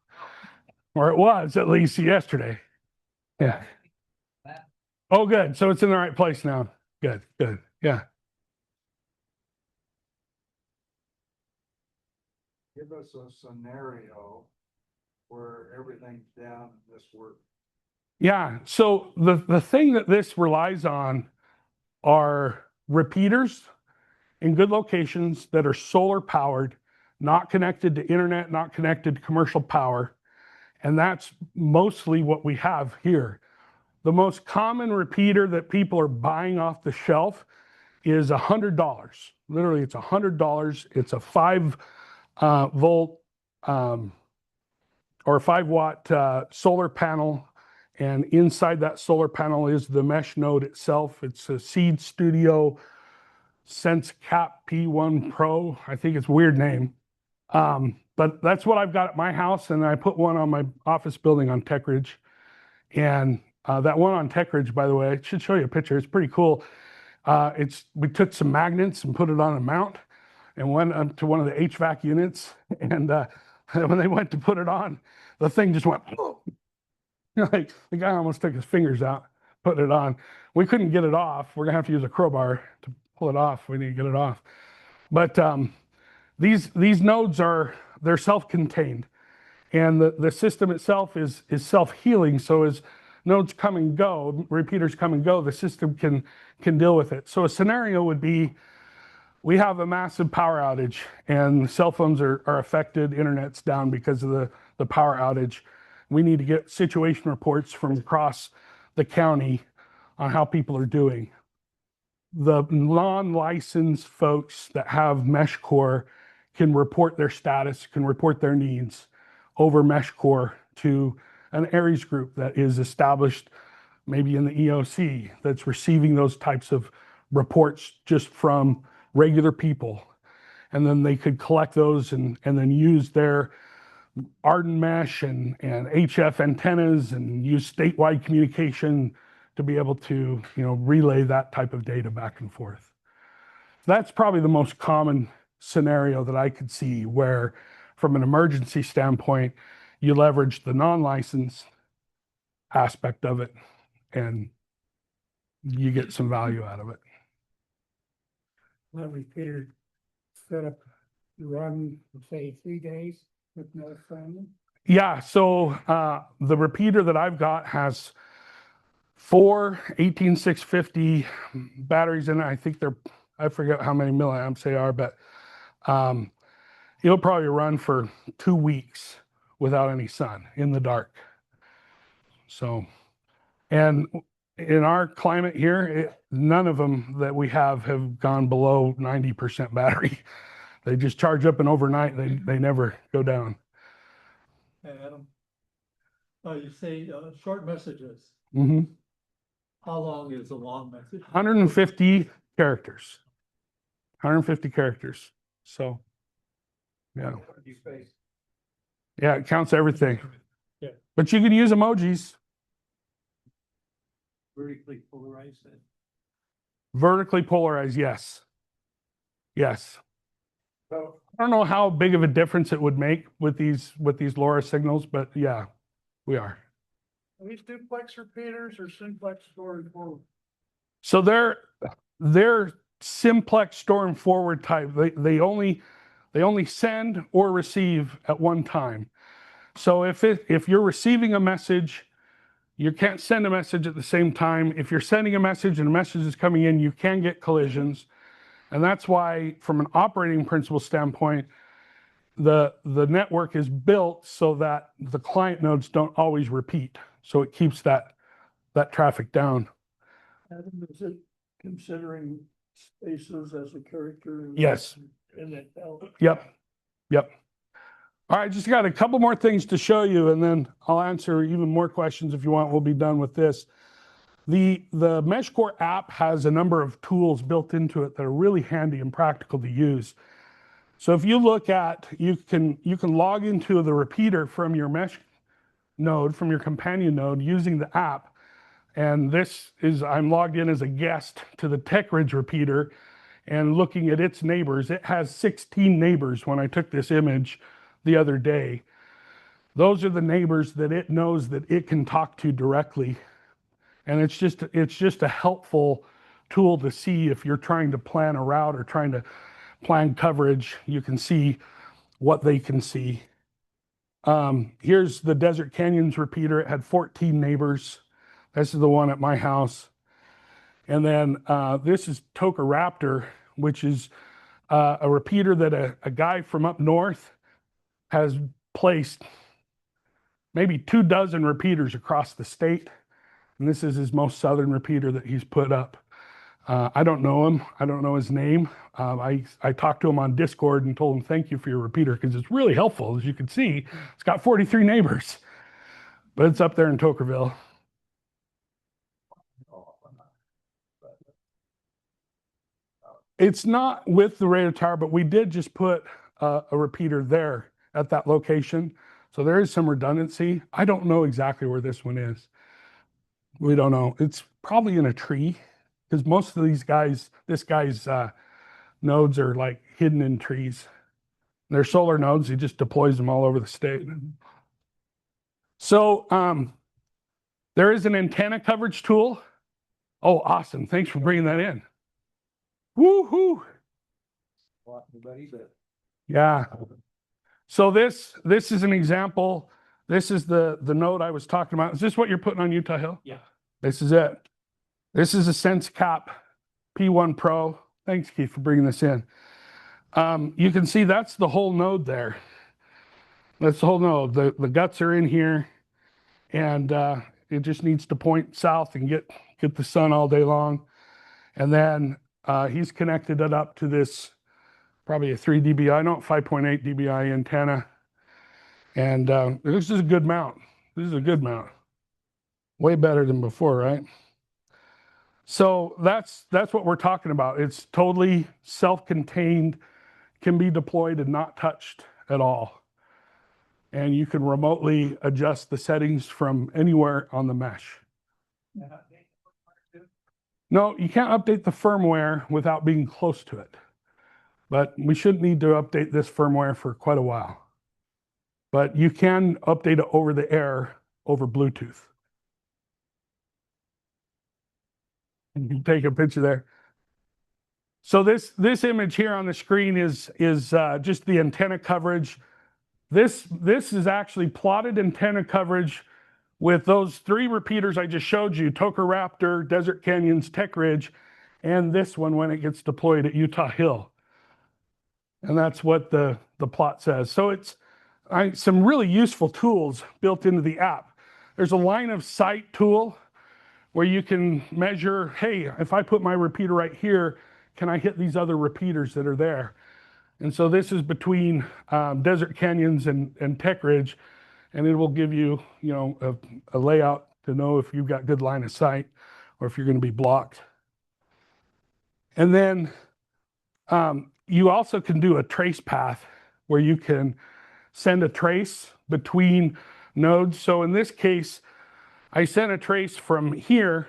Or it was at least yesterday. Yeah. Oh, good. So it's in the right place now. Good. Yeah. Give us a scenario where everything's down and this works. Yeah. So the thing that this relies on are repeaters in good locations that are solar powered, not connected to internet, not connected to commercial power. And that's mostly what we have here. The most common repeater that people are buying off the shelf is $100. Literally, it's $100. It's a 5 volt or 5 watt solar panel, And inside that solar panel is the mesh node itself. It's a Seed Studio Sense Cap P1 Pro. I think it's a weird name. But that's what I've got at my house, and I put one on my office building on Tech Ridge. And that one on Tech Ridge, by the way, I should show you a picture. It's pretty cool. We took some magnets and put it on a mount and went up to one of the HVAC units. And when they went to put it on, the thing just went, like the guy almost took his fingers out, putting it on. We couldn't get it off. We're gonna have to use a crowbar to pull it off. We need to get it off. But these nodes they're self-contained, and the system itself is self-healing. So as nodes come and go, repeaters come and go, the system can deal with it. So a scenario would be, we have a massive power outage and cell phones are affected, internet's down because of the power outage. We need to get situation reports from across the county on how people are doing. The non-licensed folks that have MeshCore can report their status, can report their needs over MeshCore to an ARES group that is established maybe in the EOC that's receiving those types of reports just from regular people. And then they could collect those and then use their Arden mesh and HF antennas and use statewide communication to be able to, relay that type of data back and forth. That's probably the most common scenario that I could see where, from an emergency standpoint, you leverage the non-licensed aspect of it and you get some value out of it. That repeater set up to run, say, 3 days with no phone. Yeah, so the repeater that I've got has 4 18650 batteries in it. I think I forget how many milliamps they are, but it'll probably run for 2 weeks without any sun in the dark. So, and in our climate here, none of them that we have gone below 90% battery. They just charge up and overnight, they never go down. Hey, Adam, you say short messages. Mm-hmm. How long is a long message? 150 characters. 150 characters. So, yeah. Yeah, it counts everything. Yeah. But you can use emojis. Vertically polarized then? Vertically polarized, yes. Yes. So I don't know how big of a difference it would make with these LoRa signals, but yeah, we are. are these duplex repeaters or simplex store and forward? So they're simplex store and forward type. They only send or receive at one time. So if you're receiving a message, you can't send a message at the same time. If you're sending a message and a message is coming in, you can get collisions. And that's why, from an operating principle standpoint, the network is built so that the client nodes don't always repeat. So it keeps that traffic down. Adam, is it considering spaces as a character? Yes. In that belt? Yep. All right, just got a couple more things to show you, and then I'll answer even more questions if you want. We'll be done with this. The MeshCore app has a number of tools built into it that are really handy and practical to use. So if you look at, you can log into the repeater from your mesh node, from your companion node, using the app. And I'm logged in as a guest to the Tech Ridge repeater and looking at its neighbors. It has 16 neighbors when I took this image the other day. Those are the neighbors that it knows that it can talk to directly. And it's just a helpful tool to see if you're trying to plan a route or trying to plan coverage. You can see what they can see. Here's the Desert Canyons repeater. It had 14 neighbors. This is the one at my house. And then this is Toka Raptor, which is a repeater that a guy from up north has placed maybe 24 repeaters across the state. And this is his most southern repeater that he's put up. I don't know him. I don't know his name. I talked to him on Discord and told him thank you for your repeater because it's really helpful. As you can see, it's got 43 neighbors, but it's up there in Tokerville. it's not with the radio tower, but we did just put a repeater there at that location. So there is some redundancy. I don't know exactly where this one is. We don't know. It's probably in a tree because most of these guys, this guy's nodes are like hidden in trees. They're solar nodes. He just deploys them all over the state. So there is an antenna coverage tool. Oh, awesome. Thanks for bringing that in. Woo-hoo. Yeah. So this is an example. This is the node I was talking about. Is this what you're putting on Utah Hill? Yeah. This is it. This is a SenseCap P1 Pro. Thanks, Keith, for bringing this in. You can see that's the whole node there. That's the whole node. The guts are in here, and it just needs to point south and get the sun all day long. And then he's connected it up to this, probably a 3 dBi, no, 5.8 dBi antenna. And this is a good mount. This is a good mount. Way better than before, right? So that's what we're talking about. It's totally self-contained, can be deployed and not touched at all. And you can remotely adjust the settings from anywhere on the mesh. No, you can't update the firmware without being close to it. But we shouldn't need to update this firmware for quite a while. But you can update it over the air over Bluetooth. You can take a picture there. So this image here on the screen is just the antenna coverage. This is actually plotted antenna coverage with those 3 repeaters I just showed you, Toker Raptor, Desert Canyons, Tech Ridge, and this one when it gets deployed at Utah Hill. And that's what the plot says. So it's some really useful tools built into the app. There's a line of sight tool where you can measure, hey, if I put my repeater right here, can I hit these other repeaters that are there? And so this is between Desert Canyons and Tech Ridge, and it will give you, a layout to know if you've got good line of sight or if you're going to be blocked. And then you also can do a trace path where you can send a trace between nodes. So in this case, I sent a trace from here,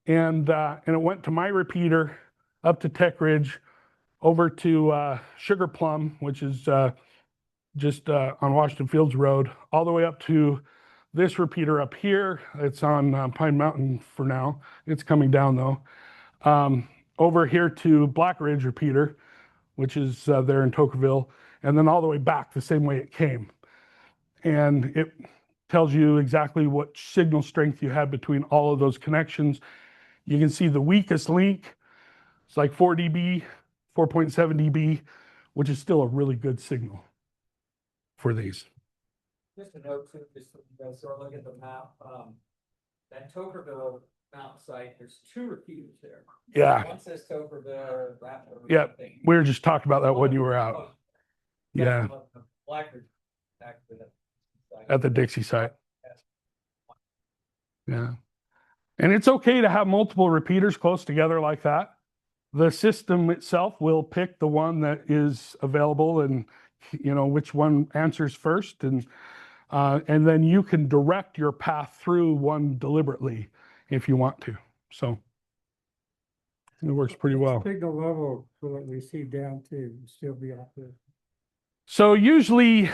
and it went to my repeater, up to Tech Ridge, over to Sugar Plum, which is just on Washington Fields Road, all the way up to this repeater up here. It's on Pine Mountain for now. It's coming down though. Over here to Black Ridge repeater, which is there in Tokerville, and then all the way back the same way it came. And it tells you exactly what signal strength you have between all of those connections. You can see the weakest link, it's like 4 dB, 4.7 dB, which is still a really good signal for these. Just a note too, just so you guys are looking at the map, that Tokerville mountain site, there's 2 repeaters there. Yeah. One says Tokerville, Raptor. Yeah, we were just talking about that when you were out. Yeah. Blackbird back to the site. At the Dixie site. Yeah. And it's okay to have multiple repeaters close together like that. The system itself will pick the one that is available and which one answers first, and then you can direct your path through one deliberately if you want to. So it works pretty well. Signal level will it receive down to still be out there? So usually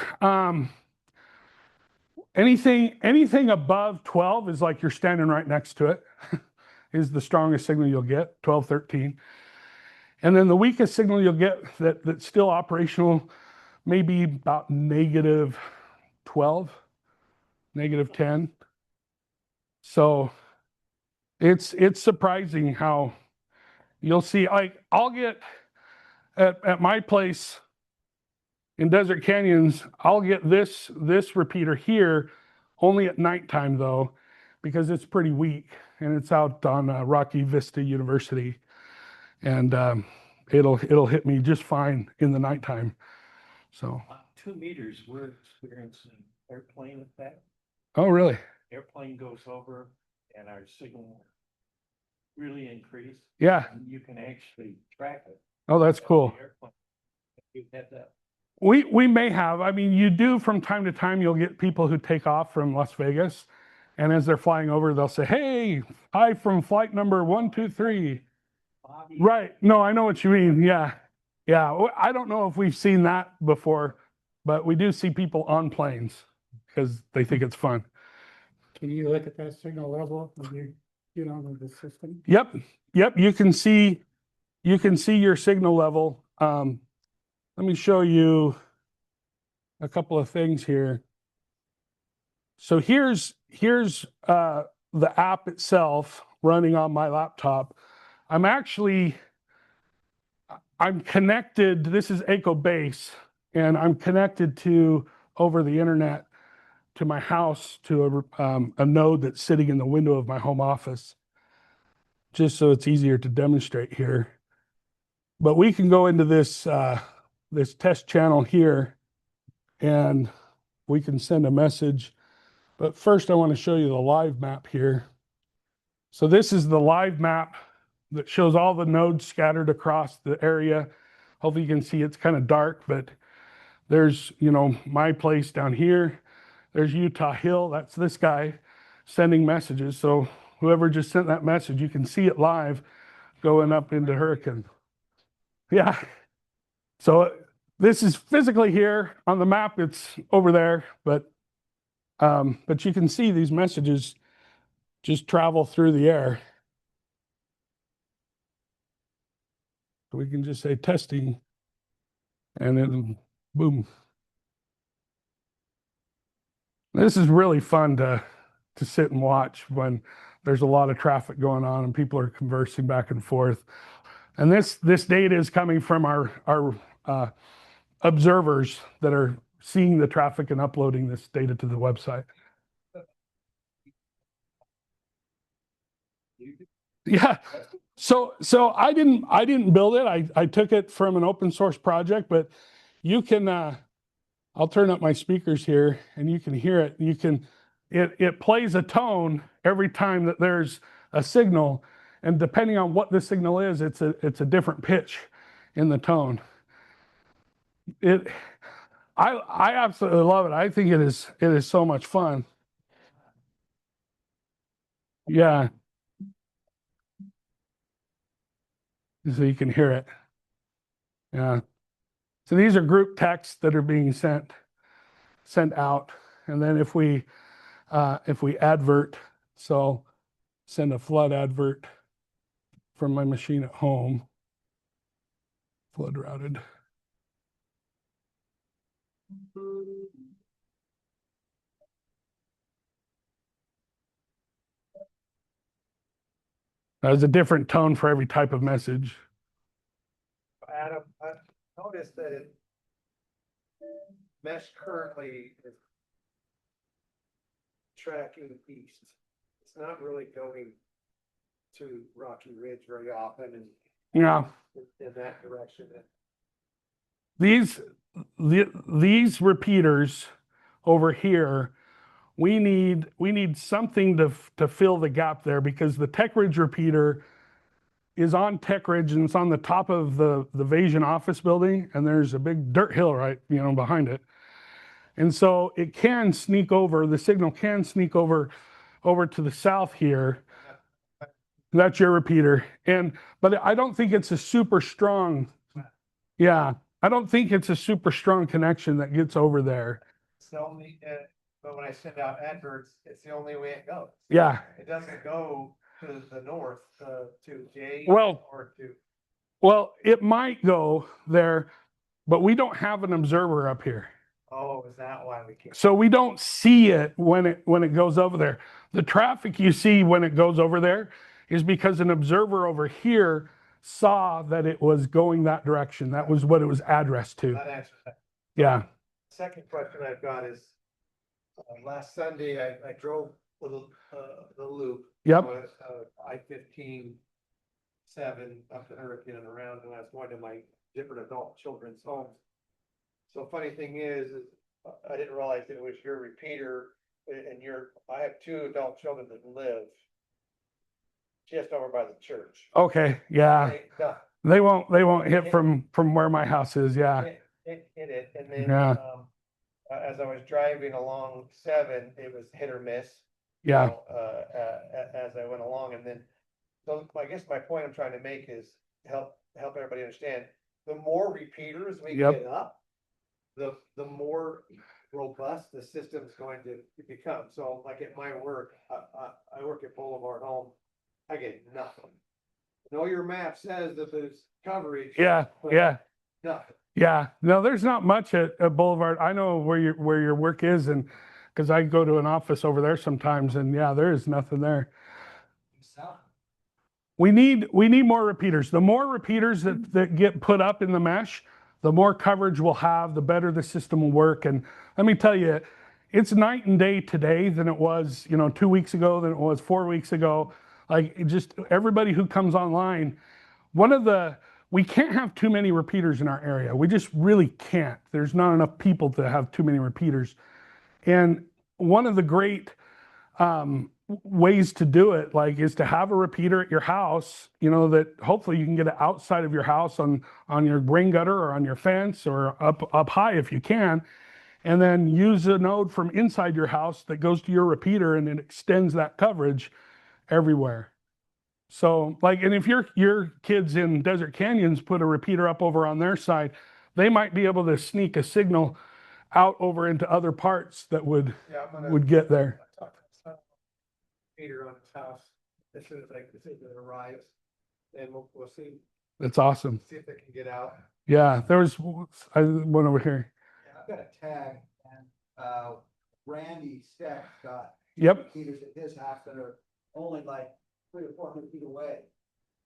anything above 12 is like you're standing right next to it, is the strongest signal you'll get, 12, 13. And then the weakest signal you'll get that's still operational, maybe about -12, -10. So it's surprising how you'll see, like I'll get at my place in Desert Canyons, I'll get this repeater here only at nighttime though, because it's pretty weak and it's out on Rocky Vista University, and it'll hit me just fine in the nighttime. So 2 meters, we're experiencing airplane effect. oh really? Airplane goes over and our signal really increased. Yeah. And you can actually track it. Oh, that's cool. The airplane. You had that. We may have. I mean, you do from time to time, you'll get people who take off from Las Vegas. And as they're flying over, they'll say, hey, hi from flight number 123. Bobby. Right. No, I know what you mean. Yeah. Yeah. I don't know if we've seen that before, but we do see people on planes because they think it's fun. Can you look at that signal level when you get onto the system? Yep. Yep. You can see your signal level. Let me show you a couple of things here. So here's the app itself running on my laptop. I'm connected. This is Echo Base, and I'm connected to over the internet to my house to a node that's sitting in the window of my home office, just so it's easier to demonstrate here. But we can go into this this test channel here, and we can send a message. But first, I want to show you the live map here. So this is the live map that shows all the nodes scattered across the area. Hopefully you can see it's kind of dark, but there's, you know, my place down here. There's Utah Hill. That's this guy sending messages. So whoever just sent that message, you can see it live going up into Hurricane. Yeah. So this is physically here on the map. It's over there, but you can see these messages just travel through the air. So we can just say testing, and then boom. This is really fun to sit and watch when there's a lot of traffic going on and people are conversing back and forth. And this data is coming from our observers that are seeing the traffic and uploading this data to the website. Yeah. So I didn't build it. I took it from an open source project, but you can I'll turn up my speakers here and you can hear it. It plays a tone every time that there's a signal, and depending on what the signal is, it's a different pitch in the tone. I absolutely love it. I think it is so much fun. Yeah. So you can hear it. Yeah. So these are group texts that are being sent out. And then if we advert, so send a flood advert from my machine at home, flood routed. There's a different tone for every type of message. Adam, I noticed that Mesh currently is tracking east. It's not really going to Rocky Ridge very often and Yeah. in that direction. These repeaters over here, we need something to fill the gap there, because the Tech Ridge repeater is on Tech Ridge and it's on the top of the Vasion office building, and there's a big dirt hill right, behind it. And so it can sneak over, the signal can sneak over to the south here. That's your repeater. But I don't think it's a super strong, yeah, I don't think it's a super strong connection that gets over there. It's the only, but when I send out adverts, it's the only way it goes. Yeah. It doesn't go to the north, to Jay or to. Well, it might go there, but we don't have an observer up here. Oh, is that why we can't? So we don't see it when it goes over there. The traffic you see when it goes over there is because an observer over here saw that it was going that direction. That was what it was addressed to. That answers that. Yeah. Second question I've got is, last Sunday, I drove with the loop. Yep. I-15 7 up to Hurricane and around, and I was going to my different adult children's homes. So funny thing is I didn't realize it was your repeater and I have 2 adult children that live just over by the church. Okay, yeah. No, They won't hit from where my house is, yeah. Hit it, and then, Yeah. as I was driving along 7, it was hit or miss. you Yeah. know, as I went along, and then, so I guess my point I'm trying to make is help everybody understand, the more repeaters we Yep. get up, the more robust the system's going to become. So like at my work, I work at Boulevard Home, I get nothing. Know your map says that there's coverage. Yeah, but yeah, Nothing. yeah. No, there's not much at Boulevard. I know where your work is, and because I go to an office over there sometimes, and yeah, there is nothing there. We need more repeaters. The more repeaters that get put up in the mesh, the more coverage we'll have, the better the system will work. And let me tell you, it's night and day today than it was, 2 weeks ago, than it was 4 weeks ago. Like, just everybody who comes online, we can't have too many repeaters in our area. We just really can't. There's not enough people to have too many repeaters. And one of the great ways to do it, is to have a repeater at your house, that hopefully you can get it outside of your house on your rain gutter or on your fence or up high if you can, and then use a node from inside your house that goes to your repeater, and it extends that coverage everywhere. So and if your kids in Desert Canyons put a repeater up over on their side, they might be able to sneak a signal out over into other parts that would get there. Peter on his house, as soon as it arrives, and we'll see. That's awesome. See if they can get out. Yeah, there was one over here. Yeah, I've got a tag, and Randy Steck got Yep. repeaters at his house that are only like 300 or 400 feet away,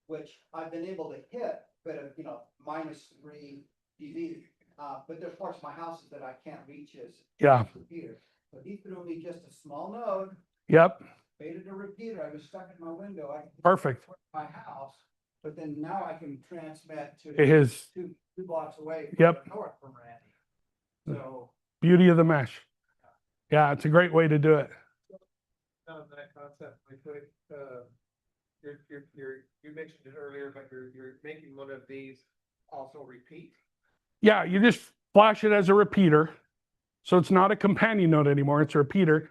which I've been able to hit, but -3 dB. But there's parts of my houses that I can't reach his repeater. So he threw me just a small node, Yep. faded a repeater. I was stuck in my window. I could Perfect. my house, but then now I can transmit to His two blocks away Yep. north from Randy. So beauty of the mesh. Yeah, it's a great way to do it. That concept, you mentioned it earlier, but you're making one of these also repeat. Yeah, you just flash it as a repeater. So it's not a companion node anymore. It's a repeater.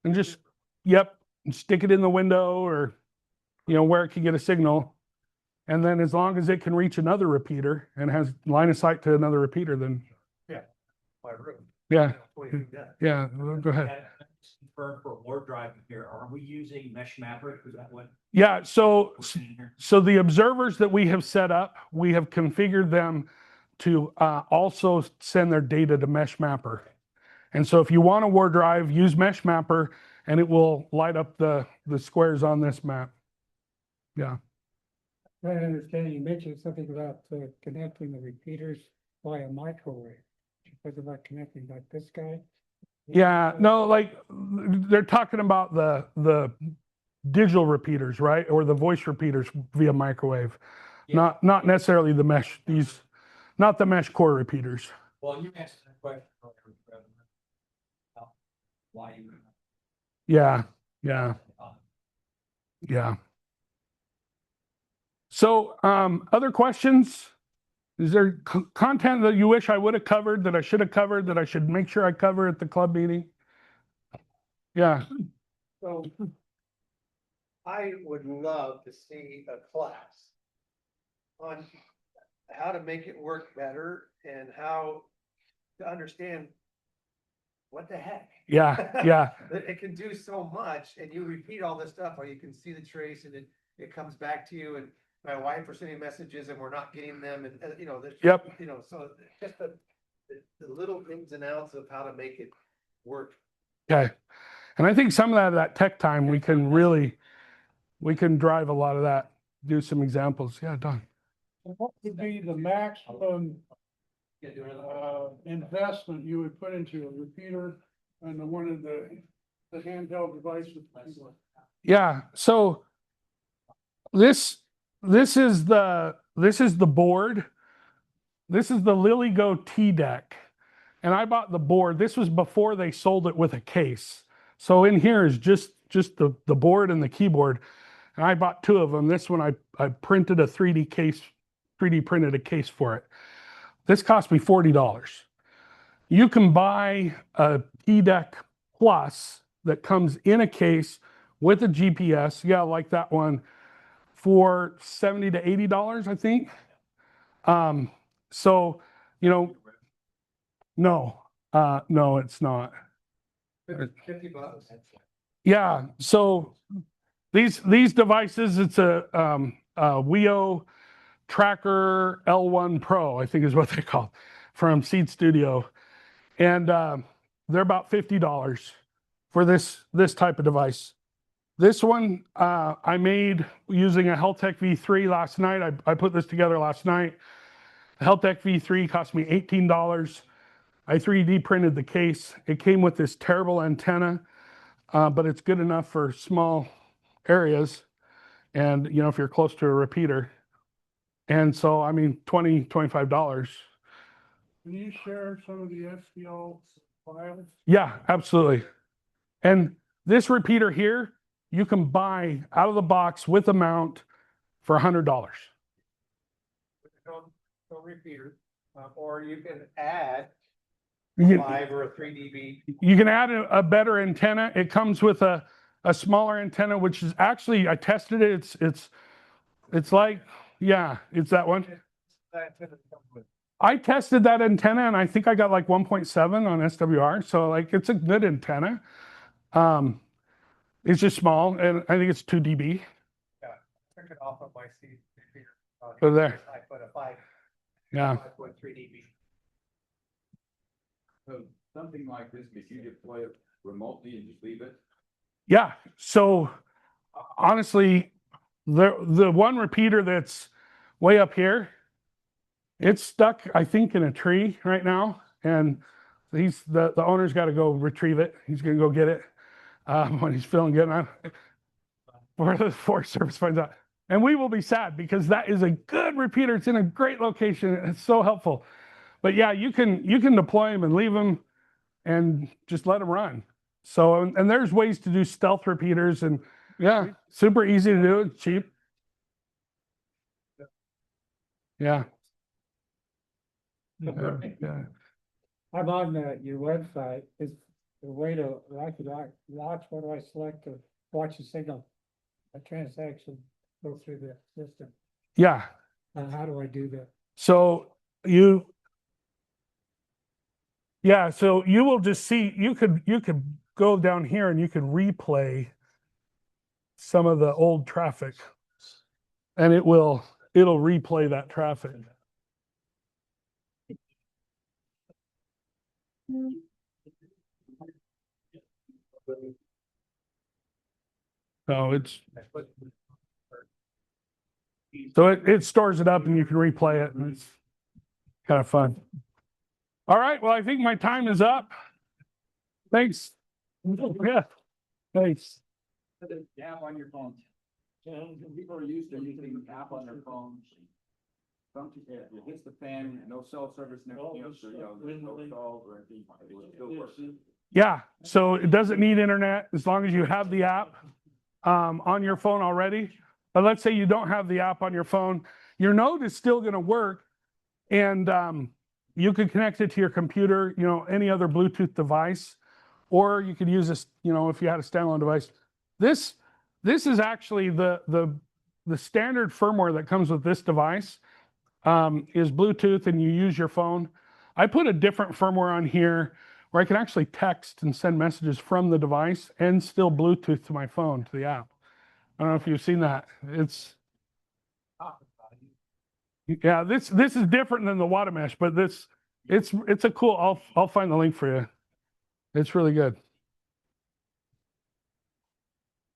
And just, and stick it in the window or, where it can get a signal. And then as long as it can reach another repeater and has line of sight to another repeater, then. My room. Yeah. Yeah. Yeah, go ahead. For more driving here, are we using Mesh Mapper? Is that what Yeah, so we're seeing here? the observers that we have set up, we have configured them to also send their data to Mesh Mapper. And so if you want a war drive, use Mesh Mapper and it will light up the squares on this map. Yeah. I understand you mentioned something about connecting the repeaters via microwave. What about connecting like this guy? Yeah, no, they're talking about the digital repeaters, right? Or the voice repeaters via microwave. Yeah. Not necessarily the mesh, not the MeshCore repeaters. Well, you answered that question earlier. Why you? Yeah. So, other questions? Is there content that you wish I would have covered, that I should have covered, that I should make sure I cover at the club meeting? Yeah. So I would love to see a class on how to make it work better and how to understand what the heck. Yeah. It can do so much, and you repeat all this stuff, or you can see the trace and it comes back to you, and my wife are sending messages and we're not getting them, and Yep. So just the little ins and outs of how to make it work. Okay. And I think some of that tech time, we can drive a lot of that, do some examples. Yeah, Don. What would be the maximum investment you would put into a repeater and one of the handheld devices? Yeah. So this is the board. This is the LilyGo T-Deck. And I bought the board. This was before they sold it with a case. So in here is just the board and the keyboard. and I bought 2 of them. This one I printed a 3D printed a case for it. This cost me $40. You can buy a T-Deck Plus that comes in a case with a GPS, yeah, like that one, for $70 to $80, I think. So, you know, no, it's not. $50. Yeah, so these devices, it's a Wio Tracker L1 Pro, I think is what they call it, from Seed Studio. And they're about $50 for this type of device. This one I made using a Heltec V3 last night. I put this together last night. The Heltec V3 cost me $18. I 3D printed the case. It came with this terrible antenna, but it's good enough for small areas. And, you know, if you're close to a repeater. And so, I mean, $20, $25. Can you share some of the SPL files? Yeah, absolutely. And this repeater here, you can buy out of the box with a mount for $100. No repeater, or you can add You, 5 or a 3 dB. you can add a better antenna. It comes with a smaller antenna, which is actually, I tested it. It's like, yeah, it's that one. I tested that antenna and I think I got like 1.7 on SWR. So like, it's a good antenna. It's just small and I think it's 2 dB. Yeah, I took it off of my seed repeater. Over there. I put a 5, Yeah. 5.3 dB. So something like this, if you deploy it remotely and just leave it? Yeah. So honestly, the one repeater that's way up here, it's stuck, I think, in a tree right now. And the owner's got to go retrieve it. He's going to go get it when he's feeling good. Before the Forest Service finds out. And we will be sad because that is a good repeater. It's in a great location. It's so helpful. But yeah, you can deploy them and leave them and just let them run. So, and there's ways to do stealth repeaters and yeah, super easy to do, cheap. Yeah. Yeah. I'm on your website. Is the way to, I could watch, what do I select to watch a signal, a transaction go through the system? Yeah. How do I do that? So you will just see, you could go down here and you could replay some of the old traffic and it'll replay that traffic. So it stores it up and you can replay it and it's kind of fun. All right, well, I think my time is up. Thanks. Yeah, thanks. The app on your phone. People are used to using the app on their phones. Something, it hits the fan, no cell service, no, no calls or anything. It will still work. Yeah, so it doesn't need internet as long as you have the app on your phone already. But let's say you don't have the app on your phone, your node is still going to work, and you could connect it to your computer, you know, any other Bluetooth device, or you could use this, you know, if you had a standalone device. This is actually the standard firmware that comes with this device is Bluetooth, and you use your phone. I put a different firmware on here where I can actually text and send messages from the device and still Bluetooth to my phone, to the app. I don't know if you've seen that. Yeah, this is different than the water mesh, but it's a cool, I'll find the link for you. It's really good.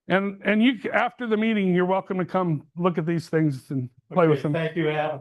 And you, after the meeting, you're welcome to come look at these things and play with them. Thank you, Adam.